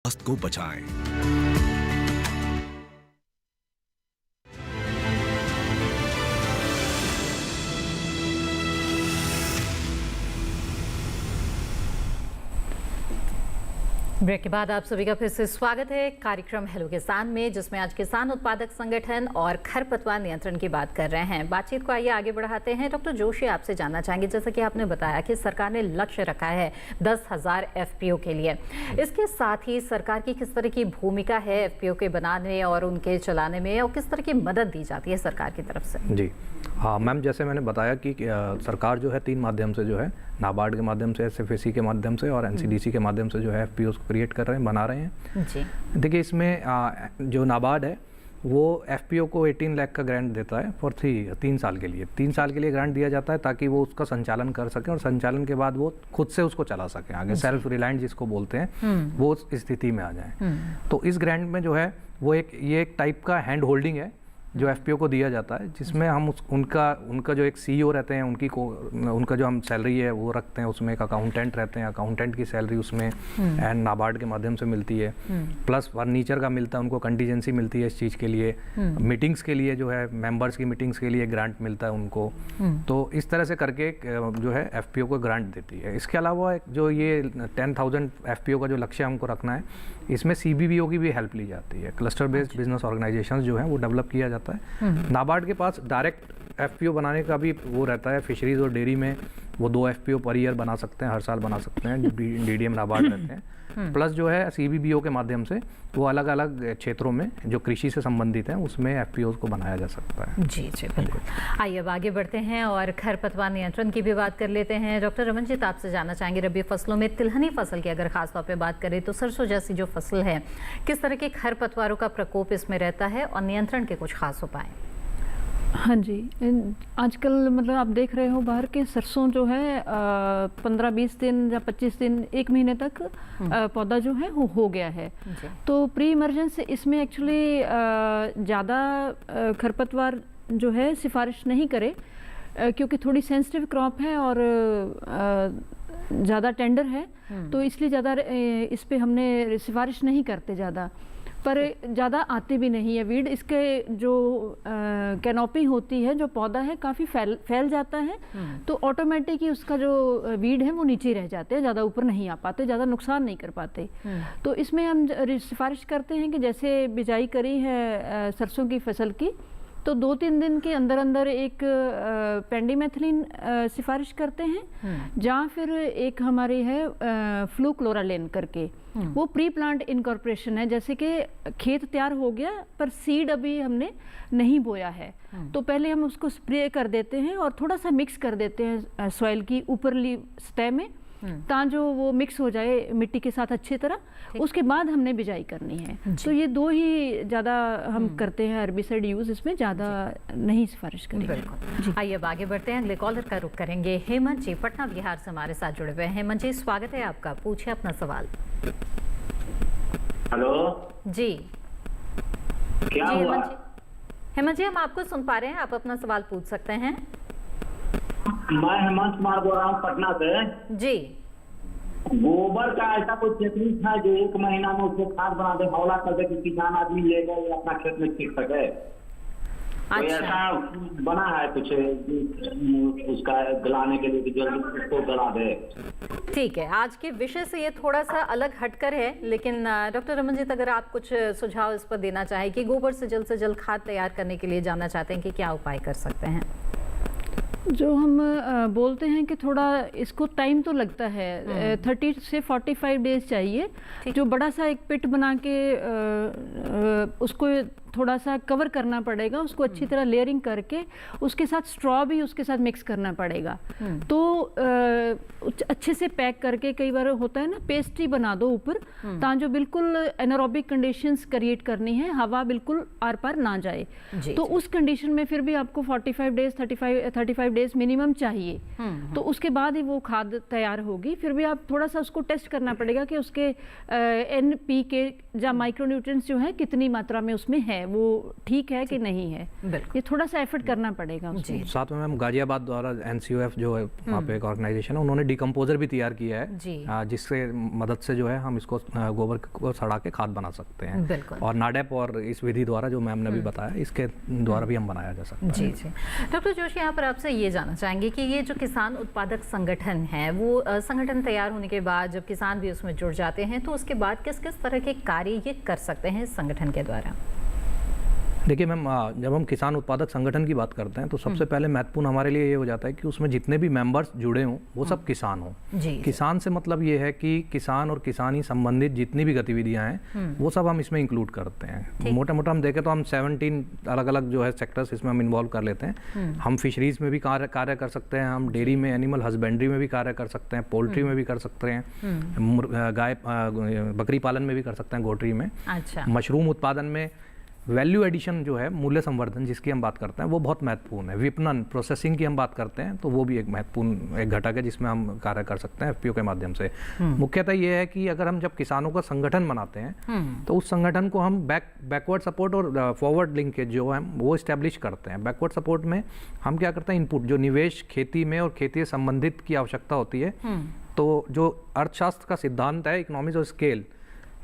स्वास्थ्य को बचाएं। ब्रेक के बाद आप सभी का फिर से स्वागत है कार्यक्रम हेलो किसान में, जिसमें आज किसान उत्पादक संगठन और खरपतवार नियंत्रण की बात कर रहे हैं। बातचीत को आइए आगे बढ़ाते हैं। डॉक्टर जोशी, आपसे जानना चाहेंगे, जैसा कि आपने बताया कि सरकार ने लक्ष्य रखा है 10,000 FPO के लिए, इसके साथ ही सरकार की किस तरह की भूमिका है FPO के बनाने और उनके चलाने में, और किस तरह की मदद दी जाती है सरकार की तरफ से? जी हाँ मैम, जैसे मैंने बताया कि सरकार जो है 3 माध्यम से जो है, नाबार्ड के माध्यम से, SFAC के माध्यम से और NCDC के माध्यम से जो है FPOs को क्रिएट कर रहे हैं, बना रहे हैं। जी देखिए, इसमें जो नाबार्ड है वो FPO को 18 लाख का ग्रांट देता है फॉर 3 साल के लिए। 3 साल के लिए ग्रांट दिया जाता है ताकि वो उसका संचालन कर सके और संचालन के बाद वो खुद से उसको चला सके, आगे सेल्फ रिलायंट जिसको बोलते हैं, वो उस स्थिति में आ जाए। तो इस ग्रांट में जो है वो ये एक टाइप का हैंड होल्डिंग है जो FPO को दिया जाता है, जिसमें हम उनका जो एक CEO रहते हैं, उनका जो हम सैलरी है वो रखते हैं, उसमें एक अकाउंटेंट रहते हैं, अकाउंटेंट की सैलरी उसमें एंड नाबार्ड के माध्यम से मिलती है, प्लस फर्नीचर का मिलता है, उनको कंटीजेंसी मिलती है इस चीज़ के लिए, मीटिंग्स के लिए जो है मेंबर्स की मीटिंग्स के लिए ग्रांट मिलता है उनको। तो इस तरह से करके जो है FPO को ग्रांट देती है। इसके अलावा जो ये 10,000 FPO का जो लक्ष्य हमको रखना है, इसमें CBBO की भी हेल्प ली जाती है। क्लस्टर बेस्ड बिजनेस ऑर्गेनाइजेशंस जो हैं वो डेवलप किया जाता है। नाबार्ड के पास डायरेक्ट FPO बनाने का भी वो रहता है, फिशरीज और डेयरी में वो 2 FPO पर ईयर बना सकते हैं, हर साल बना सकते हैं, DDM नाबार्ड रहते हैं। प्लस जो है CBBO के माध्यम से वो अलग अलग क्षेत्रों में जो कृषि से संबंधित हैं उसमें FPOs को बनाया जा सकता है। जी जी बिल्कुल। आइए अब आगे बढ़ते हैं और खरपतवार नियंत्रण की भी बात कर लेते हैं। डॉक्टर रमनजीत, आपसे जानना चाहेंगे, रबी फसलों में तिलहनी फसल की अगर खास तौर पे बात करें तो सरसों जैसी जो फसल है, किस तरह के खरपतवारों का प्रकोप इसमें रहता है और नियंत्रण के कुछ खास उपाय? हाँ जी, आजकल मतलब आप देख रहे हो बाहर के सरसों जो है 15-20 दिन या 25 दिन 1 महीने तक पौधा जो है वो हो गया है। तो प्री इमर्जेंस इसमें एक्चुअली ज़्यादा खरपतवार जो है सिफारिश नहीं करे, क्योंकि थोड़ी सेंसिटिव क्रॉप है और ज़्यादा टेंडर है, तो इसलिए ज़्यादा इस पे हमने सिफारिश नहीं करते ज़्यादा, पर ज़्यादा आते भी नहीं है वीड। इसके जो कैनोपी होती है, जो पौधा है काफ़ी फैल जाता है, तो ऑटोमेटिक ही उसका जो वीड है वो नीचे रह जाते हैं, ज़्यादा ऊपर नहीं आ पाते, ज़्यादा नुकसान नहीं कर पाते। तो इसमें हम सिफारिश करते हैं कि जैसे बिजाई करी है सरसों की फसल की, तो 2-3 दिन के अंदर अंदर एक पेंडिमेथिलीन सिफारिश करते हैं, जहाँ फिर एक हमारी है फ्लूक्लोरालेन करके, वो प्री प्लांट इनकॉर्पोरेशन है। जैसे कि खेत तैयार हो गया पर सीड अभी हमने नहीं बोया है, तो पहले हम उसको स्प्रे कर देते हैं और थोड़ा सा मिक्स कर देते हैं सॉइल की ऊपरली सतह में, ताकि जो वो मिक्स हो जाए मिट्टी के साथ अच्छी तरह, उसके बाद हमने बिजाई करनी है। तो ये 2 ही ज़्यादा हम करते हैं हर्बिसाइड यूज़, इसमें ज़्यादा नहीं सिफारिश करेंगे। आइए अब आगे बढ़ते हैं, अगले कॉलर का रुख करेंगे। हेमंत जी पटना बिहार से हमारे साथ जुड़े हुए हैं। हेमंत जी स्वागत है आपका, पूछिए अपना सवाल। हेलो जी क्या जी हुआ? हेमंत जी हम आपको सुन पा रहे हैं, आप अपना सवाल पूछ सकते हैं। मैं हेमंत कुमार बोल रहा हूँ पटना से। जी, गोबर का ऐसा कोई टेक्निक है जो 1 महीना में उसको खाद बना दे, हौला कर दे कि किसान आदमी ले गए अपना खेत में सीख सके? कोई ऐसा बना है कुछ उसका गलाने के लिए कि जल्दी उसको गला दे? ठीक है, आज के विषय से ये थोड़ा सा अलग हटकर है, लेकिन डॉक्टर रमनजीत अगर आप कुछ सुझाव इस पर देना चाहें कि गोबर से जल्द खाद तैयार करने के लिए जानना चाहते हैं कि क्या उपाय कर सकते हैं? जो हम बोलते हैं कि थोड़ा इसको टाइम तो लगता है, 30 से 45 डेज चाहिए। जो बड़ा सा एक पिट बना के उसको थोड़ा सा कवर करना पड़ेगा, उसको अच्छी तरह लेयरिंग करके उसके साथ स्ट्रॉ भी उसके साथ मिक्स करना पड़ेगा। तो अच्छे से पैक करके, कई बार होता है ना पेस्ट्री बना दो ऊपर, ताकि जो बिल्कुल एनारोबिक कंडीशंस क्रिएट करनी है, हवा बिल्कुल आर पार ना जाए। तो उस कंडीशन में फिर भी आपको 45 डेज 35 डेज मिनिमम चाहिए। तो उसके बाद ही वो खाद तैयार होगी। फिर भी आप थोड़ा सा उसको टेस्ट करना पड़ेगा कि उसके NPK या माइक्रोन्यूट्रिएंट्स जो है कितनी मात्रा में उसमें है, वो ठीक है कि नहीं है। ये थोड़ा सा एफर्ट करना पड़ेगा उसमें। साथ में मैम गाजियाबाद द्वारा NCOF जो है वहाँ पे एक ऑर्गेनाइजेशन है, उन्होंने डिकम्पोजर भी तैयार किया है, जिससे मदद से जो है हम इसको गोबर को सड़ा के खाद बना सकते हैं। और नाडेप और इस विधि द्वारा जो मैम ने भी बताया, इसके द्वारा भी हम बनाया जा सकता है। जी जी। डॉक्टर जोशी, यहाँ पर आपसे ये जानना चाहेंगे कि ये जो किसान उत्पादक संगठन है, वो संगठन तैयार होने के बाद जब किसान भी उसमें जुड़ जाते हैं, तो उसके बाद किस किस तरह के कार्य ये कर सकते हैं इस संगठन के द्वारा? देखिए मैम, जब हम किसान उत्पादक संगठन की बात करते हैं तो सबसे पहले महत्वपूर्ण हमारे लिए ये हो जाता है कि उसमें जितने भी मेंबर्स जुड़े हों वो सब किसान हों। किसान से मतलब ये है कि किसान और किसानी संबंधित जितनी भी गतिविधियां हैं वो सब हम इसमें इंक्लूड करते हैं। मोटा मोटा हम देखें तो हम 17 अलग अलग जो है सेक्टर्स इसमें हम इन्वॉल्व कर लेते हैं। हम फिशरीज में भी कार्य कर सकते हैं, हम डेयरी में एनिमल हस्बेंड्री में भी कार्य कर सकते हैं, पोल्ट्री में भी कर सकते हैं, गाय बकरी पालन में भी कर सकते हैं, गोट्री में, मशरूम उत्पादन में, वैल्यू एडिशन जो है मूल्य संवर्धन जिसकी हम बात करते हैं वो बहुत महत्वपूर्ण है। विपणन प्रोसेसिंग की हम बात करते हैं तो वो भी एक महत्वपूर्ण एक घटक है जिसमें हम कार्य कर सकते हैं FPO के माध्यम से। मुख्यतः ये है कि अगर हम जब किसानों का संगठन बनाते हैं तो उस संगठन को हम बैकवर्ड सपोर्ट और फॉरवर्ड लिंकेज जो है वो इस्टेब्लिश करते हैं। बैकवर्ड सपोर्ट में हम क्या करते हैं, इनपुट जो निवेश खेती में और खेती से संबंधित की आवश्यकता होती है, तो जो अर्थशास्त्र का सिद्धांत है इकोनॉमिक्स ऑफ स्केल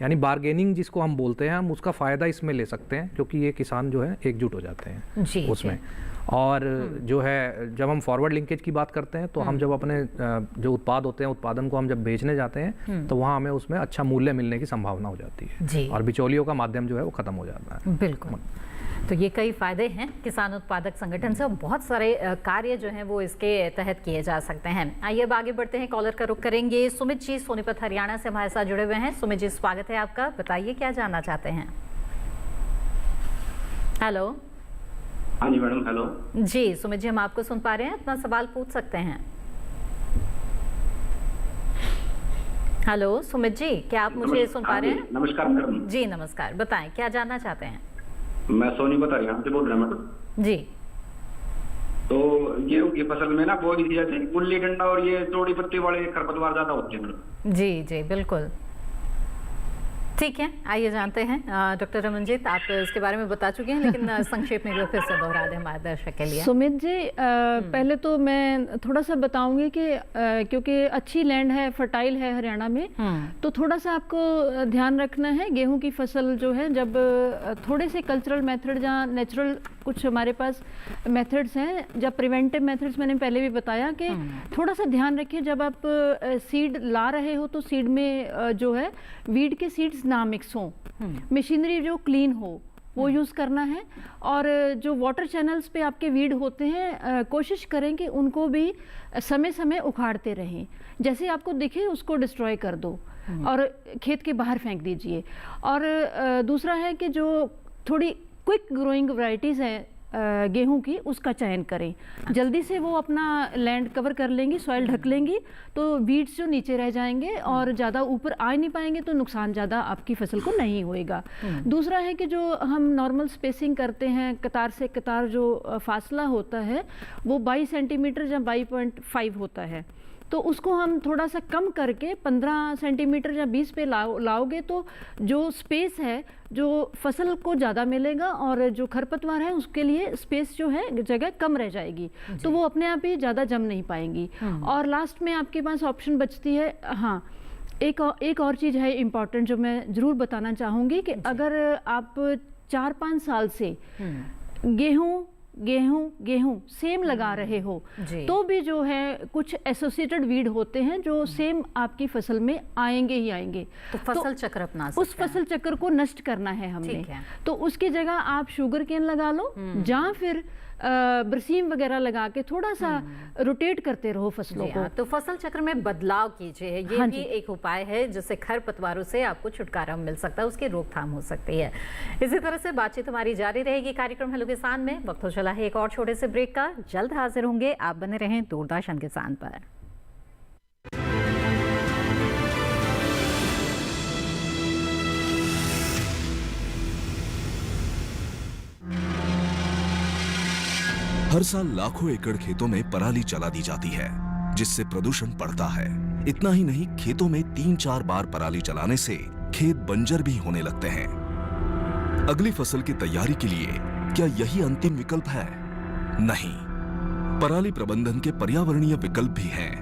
यानी बार्गेनिंग जिसको हम बोलते हैं, हम उसका फ़ायदा इसमें ले सकते हैं क्योंकि ये किसान जो है एकजुट हो जाते हैं उसमें। और जो है जब हम फॉरवर्ड लिंकेज की बात करते हैं तो हम जब अपने जो उत्पाद होते हैं उत्पादन को हम जब बेचने जाते हैं तो वहाँ हमें उसमें अच्छा मूल्य मिलने की संभावना हो जाती है और बिचौलियों का माध्यम जो है वो खत्म हो जाता है। बिल्कुल। तो ये कई फायदे हैं किसान उत्पादक संगठन से और बहुत सारे कार्य जो हैं वो इसके तहत किए जा सकते हैं। आइए अब आगे बढ़ते हैं, कॉलर का रुख करेंगे। सुमित जी सोनीपत हरियाणा से हमारे साथ जुड़े हुए हैं। सुमित जी स्वागत है आपका, बताइए क्या जानना चाहते हैं। हेलो। हाँ जी मैडम, हेलो जी सुमित जी, हम आपको सुन पा रहे हैं, अपना सवाल पूछ सकते हैं। हेलो सुमित जी, क्या आप मुझे सुन पा रहे हैं? नमस्कार मैडम। जी नमस्कार, बताएं क्या जानना चाहते हैं। मैं सोनीपत हरियाणा से बोल रहा हूँ मैडम। जी। तो गेहूं की फसल में ना बोई थी जैसे गुल्ली डंडा और ये चौड़ी पत्ती वाले खरपतवार ज्यादा होते हैं मैडम। जी जी बिल्कुल, ठीक है। आइए जानते हैं डॉक्टर रमनजीत, आप इसके बारे में बता चुके हैं लेकिन संक्षेप में भी फिर से दोहरा दें हमारे दर्शक के लिए। सुमित जी पहले तो मैं थोड़ा सा बताऊंगी कि क्योंकि अच्छी लैंड है, फर्टाइल है हरियाणा में, तो थोड़ा सा आपको ध्यान रखना है। गेहूं की फसल जो है, जब थोड़े से कल्चरल मेथड या नेचुरल कुछ हमारे पास मेथड्स हैं, जब प्रिवेंटिव मेथड्स मैंने पहले भी बताया कि थोड़ा सा ध्यान रखिए जब आप सीड ला रहे हो तो सीड में जो है वीड के सीड्स ना मिक्स हो, मशीनरी जो क्लीन हो वो यूज़ करना है। और जो वाटर चैनल्स पे आपके वीड होते हैं कोशिश करें कि उनको भी समय समय उखाड़ते रहें, जैसे आपको दिखे उसको डिस्ट्रॉय कर दो और खेत के बाहर फेंक दीजिए। और दूसरा है कि जो थोड़ी क्विक ग्रोइंग वैरायटीज़ हैं गेहूं की, उसका चयन करें। जल्दी से वो अपना लैंड कवर कर लेंगी, सॉइल ढक लेंगी, तो वीड्स जो नीचे रह जाएंगे और ज़्यादा ऊपर आ नहीं पाएंगे, तो नुकसान ज़्यादा आपकी फसल को नहीं होएगा। दूसरा है कि जो हम नॉर्मल स्पेसिंग करते हैं, कतार से कतार जो फासला होता है वो 22 सेंटीमीटर या 22.5 होता है, तो उसको हम थोड़ा सा कम करके 15 सेंटीमीटर या 20 पे लाओगे तो जो स्पेस है, जो फसल को ज़्यादा मिलेगा और जो खरपतवार है उसके लिए स्पेस जो है जगह कम रह जाएगी, तो वो अपने आप ही ज़्यादा जम नहीं पाएंगी। और लास्ट में आपके पास ऑप्शन बचती है, हाँ एक और चीज़ है इम्पॉर्टेंट जो मैं ज़रूर बताना चाहूँगी कि अगर आप 4-5 साल से गेहूँ सेम लगा रहे हो तो भी जो है कुछ एसोसिएटेड वीड होते हैं जो सेम आपकी फसल में आएंगे ही आएंगे, तो फसल चक्र अपना सकते हैं। उस फसल चक्र को नष्ट करना है हमने, तो उसकी जगह आप शुगर केन लगा लो या फिर बरसीम वगैरह लगा के थोड़ा सा रोटेट करते रहो फसलों को। तो फसल चक्र में बदलाव कीजिए, ये भी एक उपाय है जिससे खरपतवारों से आपको छुटकारा मिल सकता है, उसकी रोकथाम हो सकती है। इसी तरह से बातचीत हमारी जारी रहेगी कार्यक्रम हेलो किसान में। वक्त हो चला है एक और छोटे से ब्रेक का, जल्द हाजिर होंगे। आप बने रहें दूरदर्शन किसान पर। हर साल लाखों एकड़ खेतों में पराली जला दी जाती है, जिससे प्रदूषण बढ़ता है। इतना ही नहीं, खेतों में 3-4 बार पराली जलाने से खेत बंजर भी होने लगते हैं। अगली फसल की तैयारी के लिए क्या यही अंतिम विकल्प है? नहीं, पराली प्रबंधन के पर्यावरणीय विकल्प भी हैं।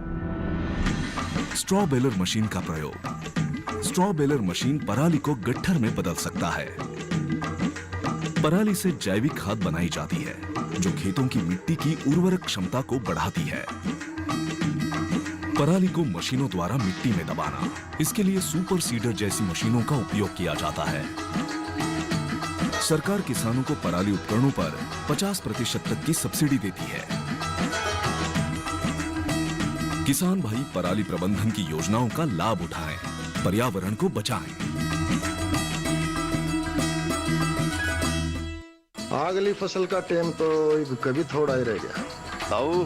स्ट्रॉ बेलर मशीन का प्रयोग। स्ट्रॉ बेलर मशीन पराली को गट्ठर में बदल सकता है। पराली से जैविक खाद बनाई जाती है जो खेतों की मिट्टी की उर्वरक क्षमता को बढ़ाती है। पराली को मशीनों द्वारा मिट्टी में दबाना, इसके लिए सुपर सीडर जैसी मशीनों का उपयोग किया जाता है। सरकार किसानों को पराली उपकरणों पर 50% तक की सब्सिडी देती है। किसान भाई पराली प्रबंधन की योजनाओं का लाभ उठाएं, पर्यावरण को बचाएं। अगली फसल का टाइम तो कभी थोड़ा ही रह गया। ताऊ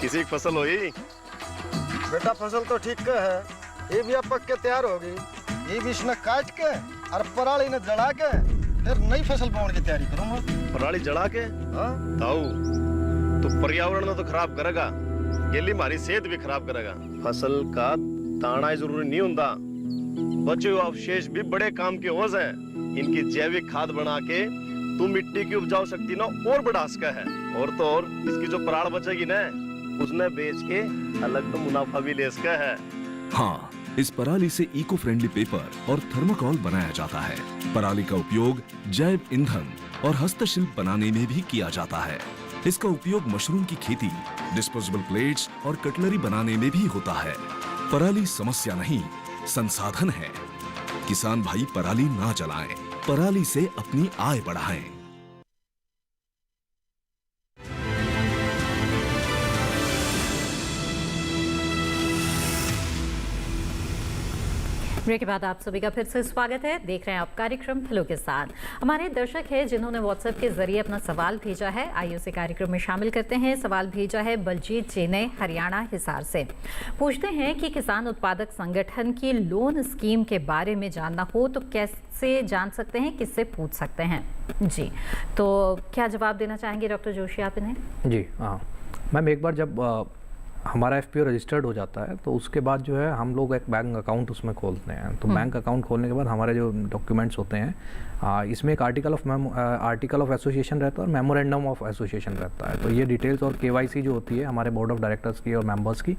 किसी की फसल हुई? बेटा फसल तो ठीक है, ये भी अब पक के तैयार होगी। ये बीच में काट के और पराली ने जड़ा के फिर नई फसल बोने की तैयारी करूंगा। पराली जड़ा के? हाँ ताऊ, तो पर्यावरण तो खराब करेगा, गेली हमारी सेहत भी खराब करेगा। फसल का ताना जरूरी नहीं होता, बचे हुए अवशेष भी बड़े काम के होज हैं। इनकी जैविक खाद बना के तू मिट्टी की उपजाऊ शक्ति ना और बढ़ा सका है। और तो और इसकी जो पराल बचेगी ना, उसने बेच के अलग तो मुनाफा भी ले सका है। हाँ, इस पराली से इको फ्रेंडली पेपर और थर्मोकोल बनाया जाता है। पराली का उपयोग जैव ईंधन और हस्तशिल्प बनाने में भी किया जाता है। इसका उपयोग मशरूम की खेती, डिस्पोजेबल प्लेट्स और कटलरी बनाने में भी होता है। पराली समस्या नहीं, संसाधन है। किसान भाई पराली ना जलाएं, पराली से अपनी आय बढ़ाएं। ब्रेक के बाद आप सभी का फिर से स्वागत है। देख रहे हैं आप कार्यक्रम हेलो किसान। हमारे दर्शक हैं जिन्होंने व्हाट्सएप के जरिए अपना सवाल भेजा है, आइए उसे कार्यक्रम में शामिल करते हैं। सवाल भेजा है बलजीत जी ने हरियाणा हिसार से। पूछते हैं कि किसान उत्पादक संगठन की लोन स्कीम के बारे में जानना हो तो कैसे जान सकते हैं, किससे पूछ सकते हैं? जी, तो क्या जवाब देना चाहेंगे डॉक्टर जोशी आप इन्हें? जी हाँ मैम, एक बार जब हमारा एफपीओ रजिस्टर्ड हो जाता है तो उसके बाद जो है हम लोग एक बैंक अकाउंट उसमें खोलते हैं। तो बैंक अकाउंट खोलने के बाद हमारे जो डॉक्यूमेंट्स होते हैं इसमें एक आर्टिकल ऑफ एसोसिएशन रहता है और मेमोरेंडम ऑफ एसोसिएशन रहता है। तो ये डिटेल्स और केवाईसी जो होती है हमारे बोर्ड ऑफ डायरेक्टर्स की और मेंबर्स की,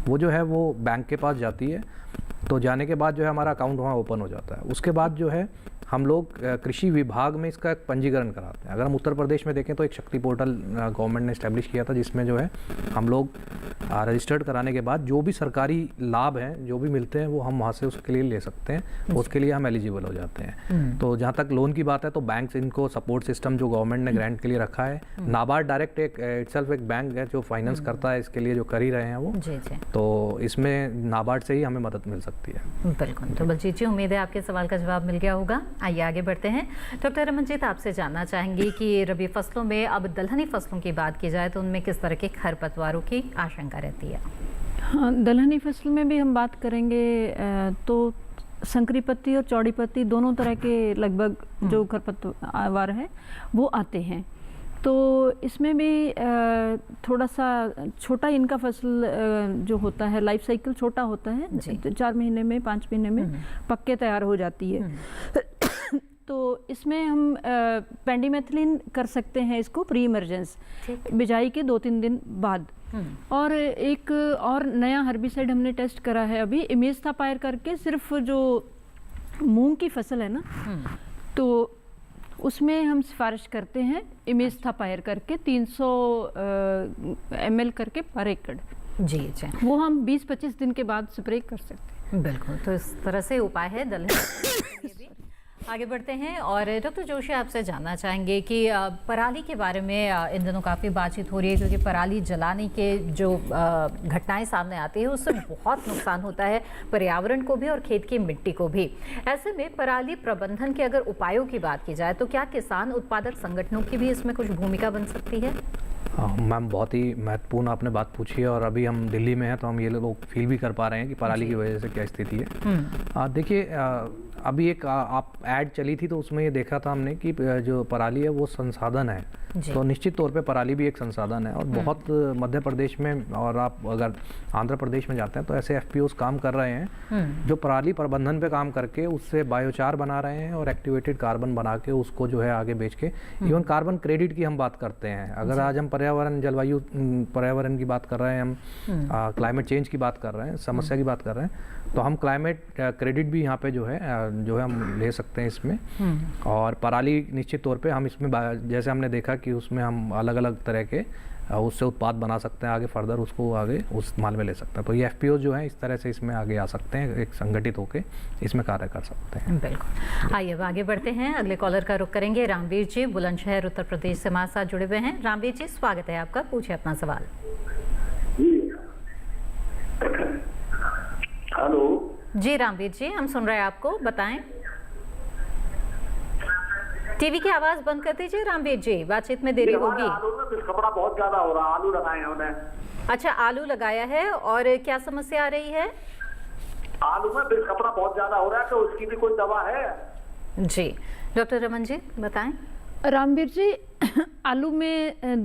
वो जो है वो बैंक के पास जाती है। तो जाने के बाद जो है हमारा अकाउंट वहाँ ओपन हो जाता है। उसके बाद जो है हम लोग कृषि विभाग में इसका एक पंजीकरण कराते हैं। अगर हम उत्तर प्रदेश में देखें तो एक शक्ति पोर्टल गवर्नमेंट ने इस्टेब्लिश किया था, जिसमें जो है हम लोग रजिस्टर्ड कराने के बाद जो भी सरकारी लाभ हैं जो भी मिलते हैं वो हम वहाँ से उसके लिए ले सकते हैं, उसके लिए हम एलिजिबल हो जाते हैं। तो जहाँ तक लोन की बात है तो बैंक इनको सपोर्ट सिस्टम जो गवर्नमेंट ने ग्रांट के लिए रखा है, नाबार्ड डायरेक्ट एक इटसेल्फ एक बैंक है जो फाइनेंस करता है इसके लिए, जो कर ही रहे हैं वो। तो इसमें नाबार्ड से ही हमें मदद मिल सकती है। बिल्कुल। तो बलजीत जी, उम्मीद है आपके सवाल का जवाब मिल गया होगा। आइए आगे बढ़ते हैं। डॉक्टर रमनजीत, आपसे जानना चाहेंगे कि रबी फसलों में अब दलहनी फसलों की बात की जाए तो उनमें किस तरह के खरपतवारों की आशंका रहती है? हाँ, दलहनी फसल में भी हम बात करेंगे तो संकरी पत्ती और चौड़ी पत्ती दोनों तरह के लगभग जो खरपतवार है वो आते हैं। तो इसमें भी थोड़ा सा छोटा इनका फसल जो होता है, लाइफ साइकिल छोटा होता है, 4 महीने में 5 महीने में पक के तैयार हो जाती है। तो इसमें हम पेंडिमेथिलिन कर सकते हैं इसको प्री इमरजेंस, बिजाई के 2-3 दिन बाद। और एक और नया हर्बिसाइड हमने टेस्ट करा है अभी, इमेजथापायर करके, सिर्फ जो मूंग की फसल है ना तो उसमें हम सिफारिश करते हैं इमेजथापायर करके 300 ml करके पर एकड़। जी जी, वो हम 20-25 दिन के बाद स्प्रे कर सकते हैं। बिल्कुल, तो इस तरह से उपाय है दलहनी। आगे बढ़ते हैं और डॉक्टर जोशी, आपसे जानना चाहेंगे कि पराली के बारे में इन दिनों काफ़ी बातचीत हो रही है, क्योंकि पराली जलाने के जो घटनाएं सामने आती है उससे बहुत नुकसान होता है पर्यावरण को भी और खेत की मिट्टी को भी। ऐसे में पराली प्रबंधन के अगर उपायों की बात की जाए तो क्या किसान उत्पादक संगठनों की भी इसमें कुछ भूमिका बन सकती है? हाँ मैम, बहुत ही महत्वपूर्ण आपने बात पूछी है। और अभी हम दिल्ली में हैं तो हम ये लोग फील भी कर पा रहे हैं कि पराली की वजह से क्या स्थिति है। देखिए, अभी एक आप ऐड चली थी तो उसमें ये देखा था हमने कि जो पराली है वो संसाधन है। तो निश्चित तौर पे पराली भी एक संसाधन है और बहुत मध्य प्रदेश में और आप अगर आंध्र प्रदेश में जाते हैं तो ऐसे एफपीओस काम कर रहे हैं जो पराली प्रबंधन पे काम करके उससे बायोचार बना रहे हैं और एक्टिवेटेड कार्बन बना के उसको जो है आगे बेच के, इवन कार्बन क्रेडिट की हम बात करते हैं। अगर आज हम पर्यावरण की बात कर रहे हैं, हम क्लाइमेट चेंज की बात कर रहे हैं, समस्या की बात कर रहे हैं, तो हम क्लाइमेट क्रेडिट भी यहाँ पे जो है हम ले सकते हैं इसमें। और पराली निश्चित तौर पे हम इसमें जैसे हमने देखा कि उसमें हम अलग अलग तरह के उससे उत्पाद बना सकते हैं, आगे फर्दर उसको आगे उस माल में ले सकते हैं। तो ये एफपीओ जो है इस तरह से इसमें आगे आ सकते हैं, एक संगठित होकर इसमें कार्य कर सकते हैं। बिल्कुल। आइए आगे बढ़ते हैं, अगले कॉलर का रुख करेंगे। रामवीर जी बुलंदशहर उत्तर प्रदेश से हमारे साथ जुड़े हुए हैं। रामवीर जी, स्वागत है आपका, पूछिए अपना सवाल। हेलो जी रामवीर जी, हम सुन रहे हैं आपको, बताएं। टीवी की आवाज बंद कर दीजिए रामवीर जी, बातचीत में देरी होगी। आलू में कपड़ा बहुत ज्यादा हो रहा है, आलू लगाए हैं उन्हें। अच्छा, आलू लगाया है और क्या समस्या आ रही है? आलू में कपड़ा बहुत ज्यादा हो रहा है, तो उसकी भी कोई दवा है? जी, डॉक्टर रमन जी बताएं। रामवीर जी, आलू में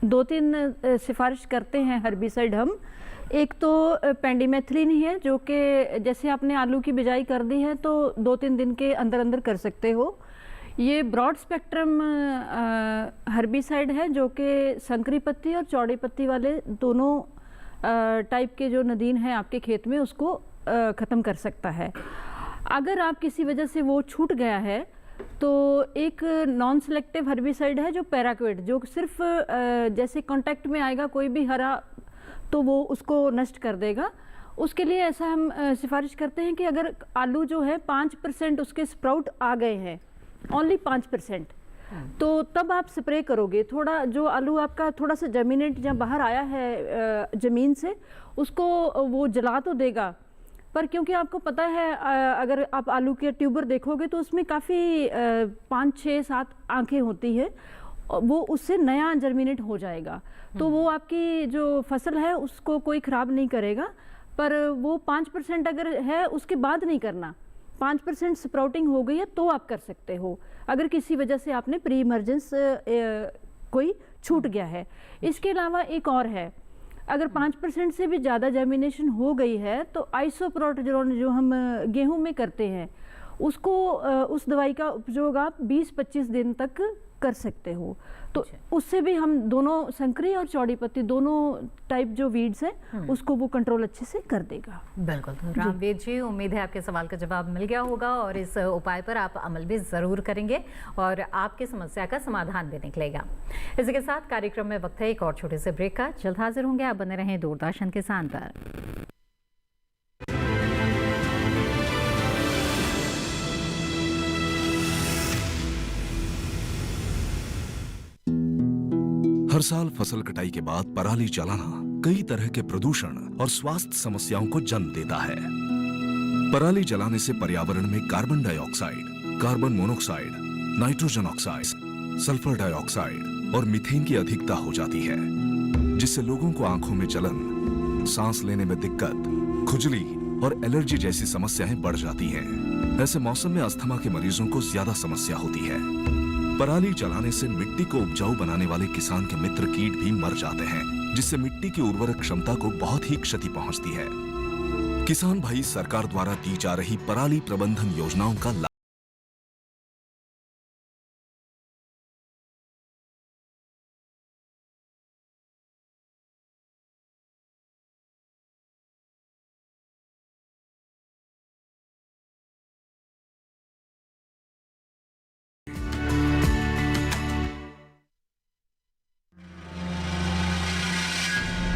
2-3 सिफारिश करते हैं हर्बिसाइड हम। एक तो पेंडिमेथिलिन ही है, जो कि जैसे आपने आलू की बिजाई कर दी है तो 2-3 दिन के अंदर अंदर कर सकते हो। ये ब्रॉड स्पेक्ट्रम हर्बिसाइड है जो कि संकरी पत्ती और चौड़ी पत्ती वाले दोनों टाइप के जो नदीन हैं आपके खेत में उसको ख़त्म कर सकता है। अगर आप किसी वजह से वो छूट गया है तो एक नॉन सेलेक्टिव हर्बिसाइड है जो पैराक्विट, जो सिर्फ जैसे कांटेक्ट में आएगा कोई भी हरा तो वो उसको नष्ट कर देगा। उसके लिए ऐसा हम सिफारिश करते हैं कि अगर आलू जो है 5% उसके स्प्राउट आ गए हैं, ओनली 5%, तो तब आप स्प्रे करोगे। थोड़ा जो आलू आपका थोड़ा सा जर्मिनेट जब बाहर आया है ज़मीन से, उसको वो जला तो देगा पर क्योंकि आपको पता है अगर आप आलू के ट्यूबर देखोगे तो उसमें काफ़ी 5, 6, 7 आंखें होती है, वो उससे नया जर्मिनेट हो जाएगा, तो वो आपकी जो फसल है उसको कोई ख़राब नहीं करेगा। पर वो 5% अगर है उसके बाद नहीं करना, 5% स्प्राउटिंग हो गई है तो आप कर सकते हो, अगर किसी वजह से आपने प्री इमरजेंस कोई छूट गया है। इसके अलावा एक और है, अगर 5% से भी ज़्यादा जर्मिनेशन हो गई है तो आइसोप्रोटोजोन जो हम गेहूं में करते हैं उसको उस दवाई का उपयोग आप 20-25 दिन तक कर सकते हो। तो उससे भी हम दोनों संकरी और चौड़ी पत्ती दोनों टाइप जो वीड्स हैं उसको वो कंट्रोल अच्छे से कर देगा। बिल्कुल। तो रामवीर जी, उम्मीद है आपके सवाल का जवाब मिल गया होगा और इस उपाय पर आप अमल भी ज़रूर करेंगे और आपकी समस्या का समाधान भी निकलेगा। इसी के साथ कार्यक्रम में वक्त है एक और छोटे से ब्रेक का। जल्द हाजिर होंगे, आप बने रहें दूरदर्शन किसान पर। हर साल फसल कटाई के बाद पराली जलाना कई तरह के प्रदूषण और स्वास्थ्य समस्याओं को जन्म देता है। पराली जलाने से पर्यावरण में carbon dioxide, carbon monoxide, nitrogen oxide, sulphur dioxide और मीथेन की अधिकता हो जाती है, जिससे लोगों को आंखों में जलन, सांस लेने में दिक्कत, खुजली और एलर्जी जैसी समस्याएं बढ़ जाती हैं। ऐसे मौसम में अस्थमा के मरीजों को ज्यादा समस्या होती है। पराली जलाने से मिट्टी को उपजाऊ बनाने वाले किसान के मित्र कीट भी मर जाते हैं, जिससे मिट्टी की उर्वरक क्षमता को बहुत ही क्षति पहुंचती है। किसान भाई सरकार द्वारा दी जा रही पराली प्रबंधन योजनाओं का लाभ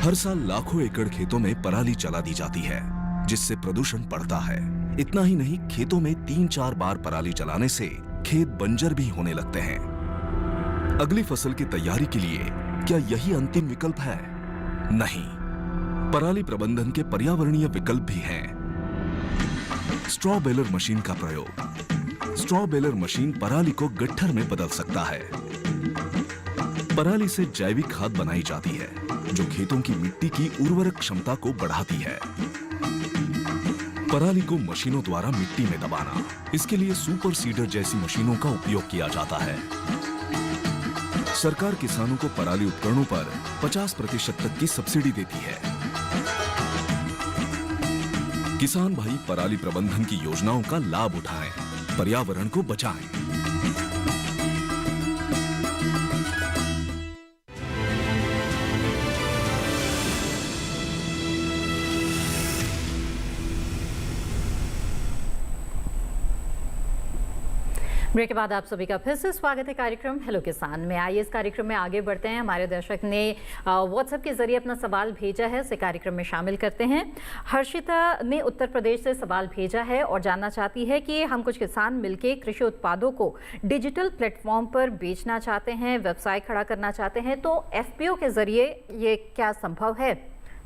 हर साल लाखों एकड़ खेतों में पराली जला दी जाती है, जिससे प्रदूषण बढ़ता है। इतना ही नहीं, खेतों में 3-4 बार पराली जलाने से खेत बंजर भी होने लगते हैं। अगली फसल की तैयारी के लिए क्या यही अंतिम विकल्प है? नहीं, पराली प्रबंधन के पर्यावरणीय विकल्प भी हैं। स्ट्रॉ बेलर मशीन का प्रयोग। स्ट्रॉ बेलर मशीन पराली को गट्ठर में बदल सकता है। पराली से जैविक खाद बनाई जाती है, जो खेतों की मिट्टी की उर्वरक क्षमता को बढ़ाती है। पराली को मशीनों द्वारा मिट्टी में दबाना, इसके लिए सुपर सीडर जैसी मशीनों का उपयोग किया जाता है। सरकार किसानों को पराली उपकरणों पर 50% तक की सब्सिडी देती है। किसान भाई पराली प्रबंधन की योजनाओं का लाभ उठाएं, पर्यावरण को बचाएं। ब्रेक के बाद आप सभी का फिर से स्वागत है कार्यक्रम हेलो किसान में। आइए इस कार्यक्रम में आगे बढ़ते हैं। हमारे दर्शक ने व्हाट्सएप के जरिए अपना सवाल भेजा है, इसे कार्यक्रम में शामिल करते हैं। हर्षिता ने उत्तर प्रदेश से सवाल भेजा है और जानना चाहती है कि हम कुछ किसान मिलकर कृषि उत्पादों को डिजिटल प्लेटफॉर्म पर बेचना चाहते हैं, व्यवसाय खड़ा करना चाहते हैं, तो FPO के जरिए ये क्या संभव है?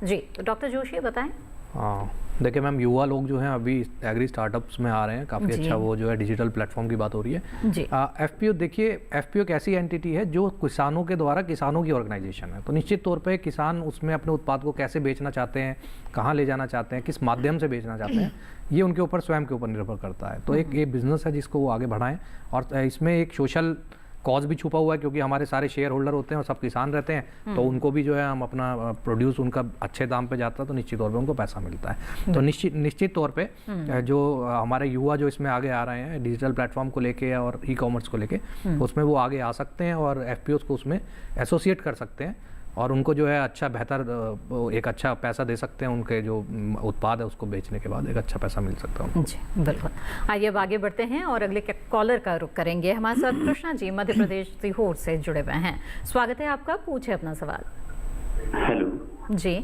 जी, तो डॉक्टर जोशी बताएं। हाँ, देखिए मैम, युवा लोग जो हैं अभी एग्री स्टार्टअप्स में आ रहे हैं, काफ़ी अच्छा वो जो है डिजिटल प्लेटफॉर्म की बात हो रही है जी। FPO देखिए, FPO एक ऐसी एंटिटी है जो किसानों के द्वारा किसानों की ऑर्गेनाइजेशन है, तो निश्चित तौर पे किसान उसमें अपने उत्पाद को कैसे बेचना चाहते हैं, कहाँ ले जाना चाहते हैं, किस माध्यम से बेचना चाहते हैं, ये उनके ऊपर स्वयं के ऊपर निर्भर करता है। तो एक ये बिजनेस है जिसको वो आगे बढ़ाएं, और इसमें एक सोशल कॉज भी छुपा हुआ है, क्योंकि हमारे सारे शेयर होल्डर होते हैं और सब किसान रहते हैं, तो उनको भी जो है हम अपना प्रोड्यूस उनका अच्छे दाम पे जाता है, तो निश्चित तौर पे उनको पैसा मिलता है। तो निश्चित तौर पे जो हमारे युवा जो इसमें आगे आ रहे हैं डिजिटल प्लेटफॉर्म को लेके और ई-कॉमर्स को लेके, उसमें वो आगे आ सकते हैं और FPOs को उसमें एसोसिएट कर सकते हैं और उनको जो है अच्छा बेहतर एक अच्छा पैसा दे सकते हैं। उनके जो उत्पाद है उसको बेचने के बाद एक अच्छा पैसा मिल सकता है उनको। जी बिल्कुल। आइए अब आगे बढ़ते हैं और अगले कॉलर का रुख करेंगे। हमारे साथ कृष्णा जी मध्य प्रदेश सीहोर से जुड़े हुए हैं। स्वागत है आपका, पूछे अपना सवाल। हेलो जी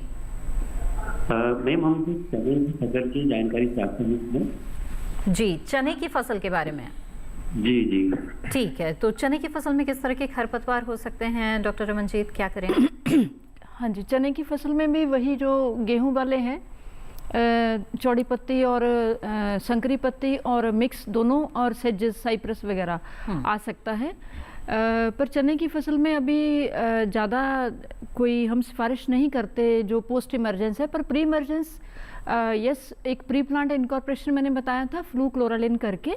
मैम, हम चने की फसल की जानकारी चाहते हैं। जी, चने की फसल के बारे में। जी जी ठीक है, तो चने की फसल में किस तरह के खरपतवार हो सकते हैं डॉक्टर रमनजीत, क्या करें? हाँ जी, चने की फसल में भी वही जो गेहूं वाले हैं, चौड़ी पत्ती और संकरी पत्ती और मिक्स दोनों, और सेजेस, साइप्रस वगैरह आ सकता है। पर चने की फसल में अभी ज़्यादा कोई हम सिफारिश नहीं करते जो पोस्ट इमरजेंस है, पर प्री इमरजेंस यस, एक प्री प्लांट इनकॉर्पोरेशन मैंने बताया था फ्लूक्लोरालिन करके।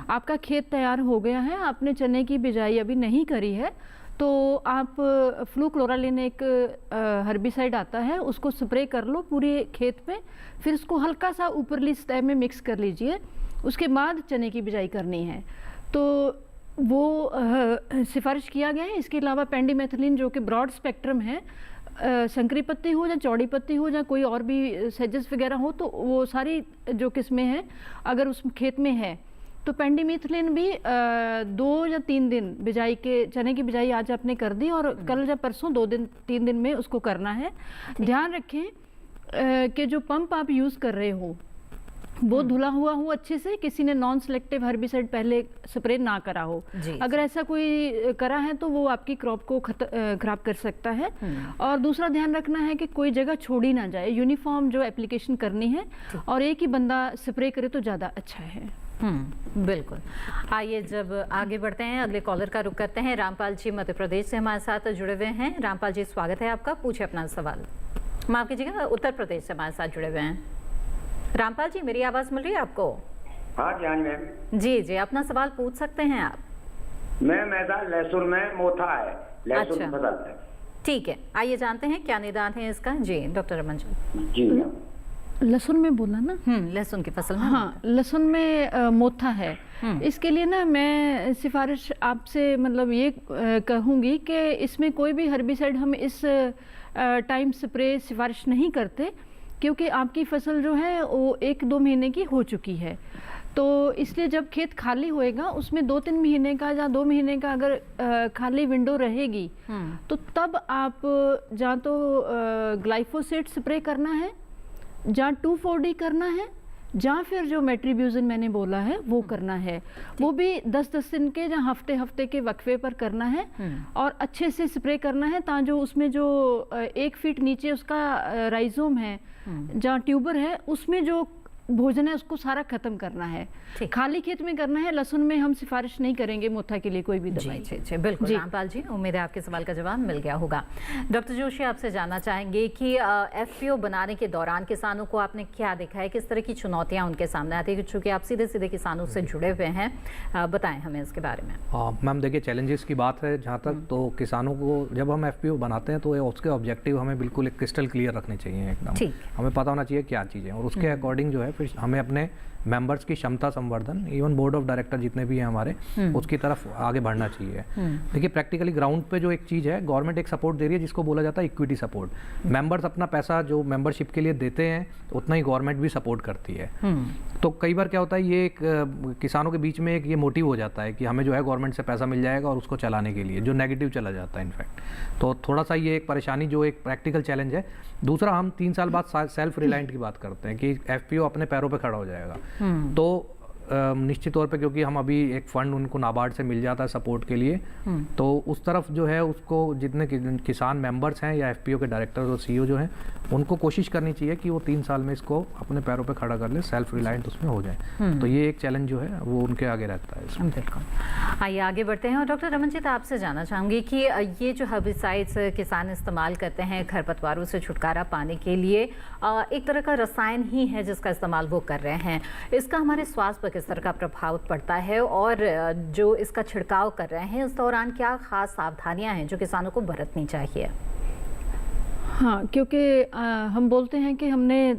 आपका खेत तैयार हो गया है, आपने चने की बिजाई अभी नहीं करी है, तो आप फ्लूक्लोरालिन एक हर्बिसाइड आता है, उसको स्प्रे कर लो पूरे खेत पे, फिर उसको हल्का सा ऊपरली सतह में मिक्स कर लीजिए, उसके बाद चने की बिजाई करनी है। तो वो सिफारिश किया गया है। इसके अलावा पेंडिमेथिलिन जो कि ब्रॉड स्पेक्ट्रम है, संकरी पत्ती हो या चौड़ी पत्ती हो या कोई और भी सेजेस वगैरह हो, तो वो सारी जो किस्में हैं अगर उस खेत में है तो पेंडिमेथिलिन भी 2 या 3 दिन बिजाई के, चने की बिजाई आज आपने कर दी और कल या परसों 2-3 दिन में उसको करना है। ध्यान रखें कि जो पंप आप यूज़ कर रहे हो वो धुला हुआ हो अच्छे से, किसी ने नॉन सेलेक्टिव हर्बिसाइड पहले स्प्रे ना करा हो। अगर ऐसा कोई करा है तो वो आपकी क्रॉप को खराब कर सकता है। और दूसरा ध्यान रखना है कि कोई जगह छोड़ी ना जाए, यूनिफॉर्म जो एप्लीकेशन करनी है और एक ही बंदा स्प्रे करे तो ज़्यादा अच्छा है। बिल्कुल। आइए जब आगे बढ़ते हैं, अगले कॉलर का रुख करते हैं। रामपाल जी मध्य प्रदेश से हमारे साथ जुड़े हुए हैं। रामपाल जी स्वागत है आपका, पूछे अपना सवाल। माफ कीजिएगा, उत्तर प्रदेश से हमारे साथ जुड़े हुए हैं। रामपाल जी मेरी आवाज मिल रही है आपको? हाँ जी, हाँ जी मैम। जी जी, अपना सवाल पूछ सकते हैं आप। मैम ऐसा लहसुन में मोथा है, लहसुन फसल है। ठीक है, आइए जानते हैं क्या निदान है इसका। जी डॉक्टर रमन जी। जी मैम। लहसुन में बोला ना? लहसुन की फसल में। हाँ, लहसुन में मोथा है। इसके लिए ना मैं सिफारिश आपसे मतलब ये कहूँगी कि इसमें कोई भी हर्बिसाइड हम इस टाइम स्प्रे सिफारिश नहीं करते, क्योंकि आपकी फसल जो है वो 1-2 महीने की हो चुकी है। तो इसलिए जब खेत खाली होएगा उसमें 2-3 महीने का या 2 महीने का अगर खाली विंडो रहेगी तो तब आप या तो ग्लाइफोसेट स्प्रे करना है, या 2,4-D करना है, या फिर जो मेट्रीब्यूजन मैंने बोला है वो करना है। वो भी 10-10 दिन के या हफ्ते के वक्फे पर करना है और अच्छे से स्प्रे करना है, ताकि जो उसमें जो 1 फीट नीचे उसका राइजोम है जहाँ ट्यूबर है उसमें जो भोजन है उसको सारा खत्म करना है। खाली खेत में करना है। लहसुन में हम सिफारिश नहीं करेंगे मोथा के लिए कोई भी दवाई। जी बिल्कुल रामपाल जी, उम्मीद है आपके सवाल का जवाब मिल गया होगा। डॉक्टर जोशी आपसे जानना चाहेंगे कि एफपीओ बनाने के दौरान किसानों को आपने क्या देखा है, किस तरह की चुनौतियां उनके सामने आती है, चूंकि आप सीधे किसानों से जुड़े हुए हैं, बताएं हमें इसके बारे में। मैम देखिए, चैलेंजेस की बात है जहाँ तक, तो किसानों को जब हम एफपीओ बनाते हैं तो उसके ऑब्जेक्टिव हमें बिल्कुल एक क्रिस्टल क्लियर रखने चाहिए एकदम। हमें पता होना चाहिए क्या चीज़ें, और उसके अकॉर्डिंग जो है फिर हमें अपने मेंबर्स की क्षमता संवर्धन, इवन बोर्ड ऑफ डायरेक्टर जितने भी हैं हमारे, उसकी तरफ आगे बढ़ना चाहिए। देखिए प्रैक्टिकली ग्राउंड पे जो एक चीज़ है, गवर्नमेंट एक सपोर्ट दे रही है जिसको बोला जाता है इक्विटी सपोर्ट। मेंबर्स अपना पैसा जो मेंबरशिप के लिए देते हैं उतना ही गवर्नमेंट भी सपोर्ट करती है। तो कई बार क्या होता है, ये एक किसानों के बीच में एक ये मोटिव हो जाता है कि हमें जो है गवर्नमेंट से पैसा मिल जाएगा और उसको चलाने के लिए, जो नेगेटिव चला जाता है इनफैक्ट। तो थोड़ा सा ये एक परेशानी, जो एक प्रैक्टिकल चैलेंज है। दूसरा, हम 3 साल बाद सेल्फ रिलायंट की बात करते हैं कि एफपीओ अपने पैरों पे खड़ा हो जाएगा। तो निश्चित तौर पे, क्योंकि हम अभी एक फंड उनको नाबार्ड से मिल जाता है सपोर्ट के लिए, तो उस तरफ जो है उसको जितने किसान मेंबर्स हैं या एफपीओ के डायरेक्टर्स और सीईओ जो हैं उनको कोशिश करनी चाहिए कि वो 3 साल में इसको अपने पैरों पे खड़ा कर ले, सेल्फ रिलायंट उसमें हो जाए। तो ये एक चैलेंज जो है वो उनके आगे रहता है इसमें। बिल्कुल। आइए आगे बढ़ते हैं और डॉक्टर रमनजीत आपसे जानना चाहूँगी कि ये जो हर्बिसाइड्स किसान इस्तेमाल करते हैं खरपतवारों से छुटकारा पाने के लिए, एक तरह का रसायन ही है जिसका इस्तेमाल वो कर रहे हैं, इसका हमारे स्वास्थ्य पर किस तरह का प्रभाव पड़ता है, और जो इसका छिड़काव कर रहे हैं इस दौरान क्या खास सावधानियां हैं जो किसानों को बरतनी चाहिए? हाँ, क्योंकि हम बोलते हैं कि हमने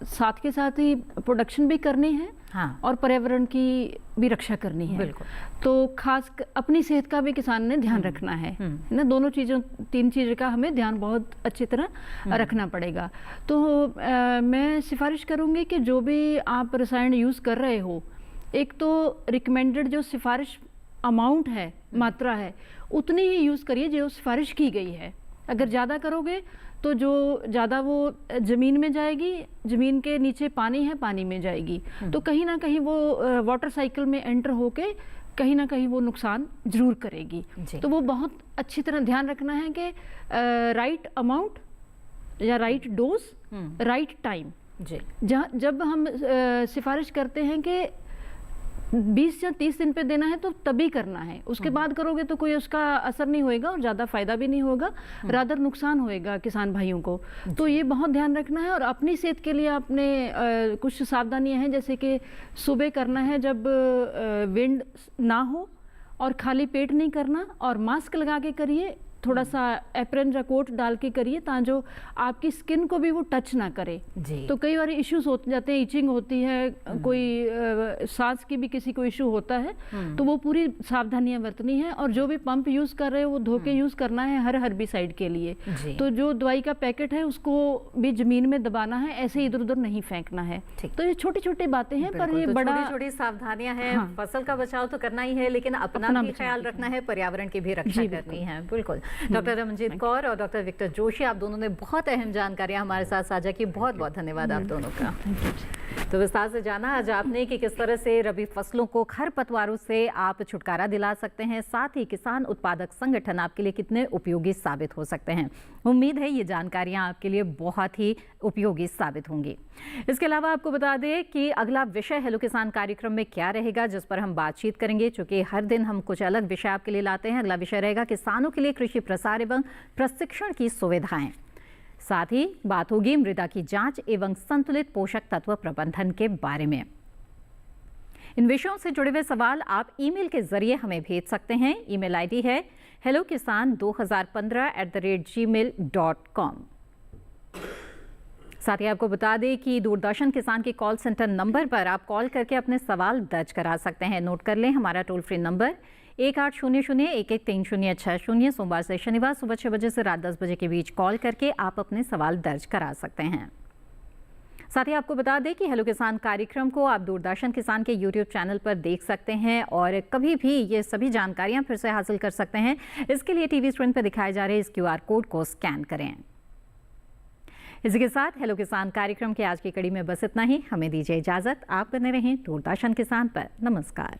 साथ के साथ ही प्रोडक्शन भी करनी है, हाँ, और पर्यावरण की भी रक्षा करनी है। बिल्कुल। तो खास अपनी सेहत का भी किसान ने ध्यान रखना है ना, दोनों चीज़ों 3 चीज़ों का हमें ध्यान बहुत अच्छी तरह रखना पड़ेगा। तो मैं सिफारिश करूँगी कि जो भी आप रसायन यूज़ कर रहे हो, एक तो रिकमेंडेड जो सिफारिश अमाउंट है, मात्रा है, उतनी ही यूज़ करिए जो सिफारिश की गई है। अगर ज़्यादा करोगे तो जो ज़्यादा वो ज़मीन में जाएगी, ज़मीन के नीचे पानी है, पानी में जाएगी, तो कहीं ना कहीं वो वाटर साइकिल में एंटर होके कहीं ना कहीं वो नुकसान ज़रूर करेगी। तो वो बहुत अच्छी तरह ध्यान रखना है कि राइट अमाउंट या राइट डोज, राइट टाइम, जी। जब हम सिफारिश करते हैं कि 20 या 30 दिन पे देना है तो तभी करना है, उसके बाद करोगे तो कोई उसका असर नहीं होएगा और ज़्यादा फायदा भी नहीं होगा, रादर नुकसान होएगा किसान भाइयों को। तो ये बहुत ध्यान रखना है और अपनी सेहत के लिए आपने कुछ सावधानियां हैं, जैसे कि सुबह करना है जब विंड ना हो, और खाली पेट नहीं करना, और मास्क लगा के करिए, थोड़ा सा एप्रन या कोट डाल के करिए ताकि जो आपकी स्किन को भी वो टच ना करे जी। तो कई बार इश्यूज हो जाते हैं, इचिंग होती है, कोई सांस की भी किसी को इशू होता है, तो वो पूरी सावधानियां बरतनी है। और जो भी पंप यूज कर रहे हो वो धो के यूज करना है हर हर्बिसाइड के लिए। तो जो दवाई का पैकेट है उसको भी जमीन में दबाना है, ऐसे इधर उधर नहीं फेंकना है। तो ये छोटी छोटी बातें हैं, पर ये बड़ा छोटी सावधानियां हैं। फसल का बचाव तो करना ही है, लेकिन अपना भी ख्याल रखना है, पर्यावरण की भी रक्षा करनी है। बिल्कुल। डॉक्टर रमनजीत कौर और डॉक्टर विक्टर जोशी, आप दोनों ने बहुत अहम जानकारियां हमारे साथ साझा की। बहुत बहुत धन्यवाद आप दोनों का। तो विस्तार से जाना आज आपने कि किस तरह से रबी फसलों को खरपतवारों से आप छुटकारा दिला सकते हैं, साथ ही किसान उत्पादक संगठन आपके लिए कितने उपयोगी साबित हो सकते हैं। उम्मीद है ये जानकारियां आपके लिए बहुत ही उपयोगी साबित होंगी। इसके अलावा आपको बता दें कि अगला विषय हेलो किसान कार्यक्रम में क्या रहेगा, जिस पर हम बातचीत करेंगे। चूंकि हर दिन हम कुछ अलग विषय आपके लिए लाते हैं, अगला विषय रहेगा किसानों के लिए कृषि प्रसार एवं प्रशिक्षण की सुविधाएं। साथ ही बात होगी मृदा की जांच एवं संतुलित पोषक तत्व प्रबंधन के बारे में। इन विषयों से जुड़े हुए सवाल आप ईमेल के जरिए हमें भेज सकते हैं। ईमेल आईडी है hellokisan2015@gmail.com। साथ ही आपको बता दें कि दूरदर्शन किसान के कॉल सेंटर नंबर पर आप कॉल करके अपने सवाल दर्ज करा सकते हैं। नोट कर लें हमारा टोल फ्री नंबर 1800-113060। सोमवार से शनिवार सुबह 6 बजे से रात 10 बजे के बीच कॉल करके आप अपने सवाल दर्ज करा सकते हैं। साथ ही आपको बता दें कि हेलो किसान कार्यक्रम को आप दूरदर्शन किसान के यूट्यूब चैनल पर देख सकते हैं और कभी भी ये सभी जानकारियां फिर से हासिल कर सकते हैं। इसके लिए टीवी स्क्रीन पर दिखाए जा रहे इस QR कोड को स्कैन करें। इसी के साथ हेलो किसान कार्यक्रम के आज की कड़ी में बस इतना ही। हमें दीजिए इजाजत। आप बने रहें दूरदर्शन किसान पर। नमस्कार।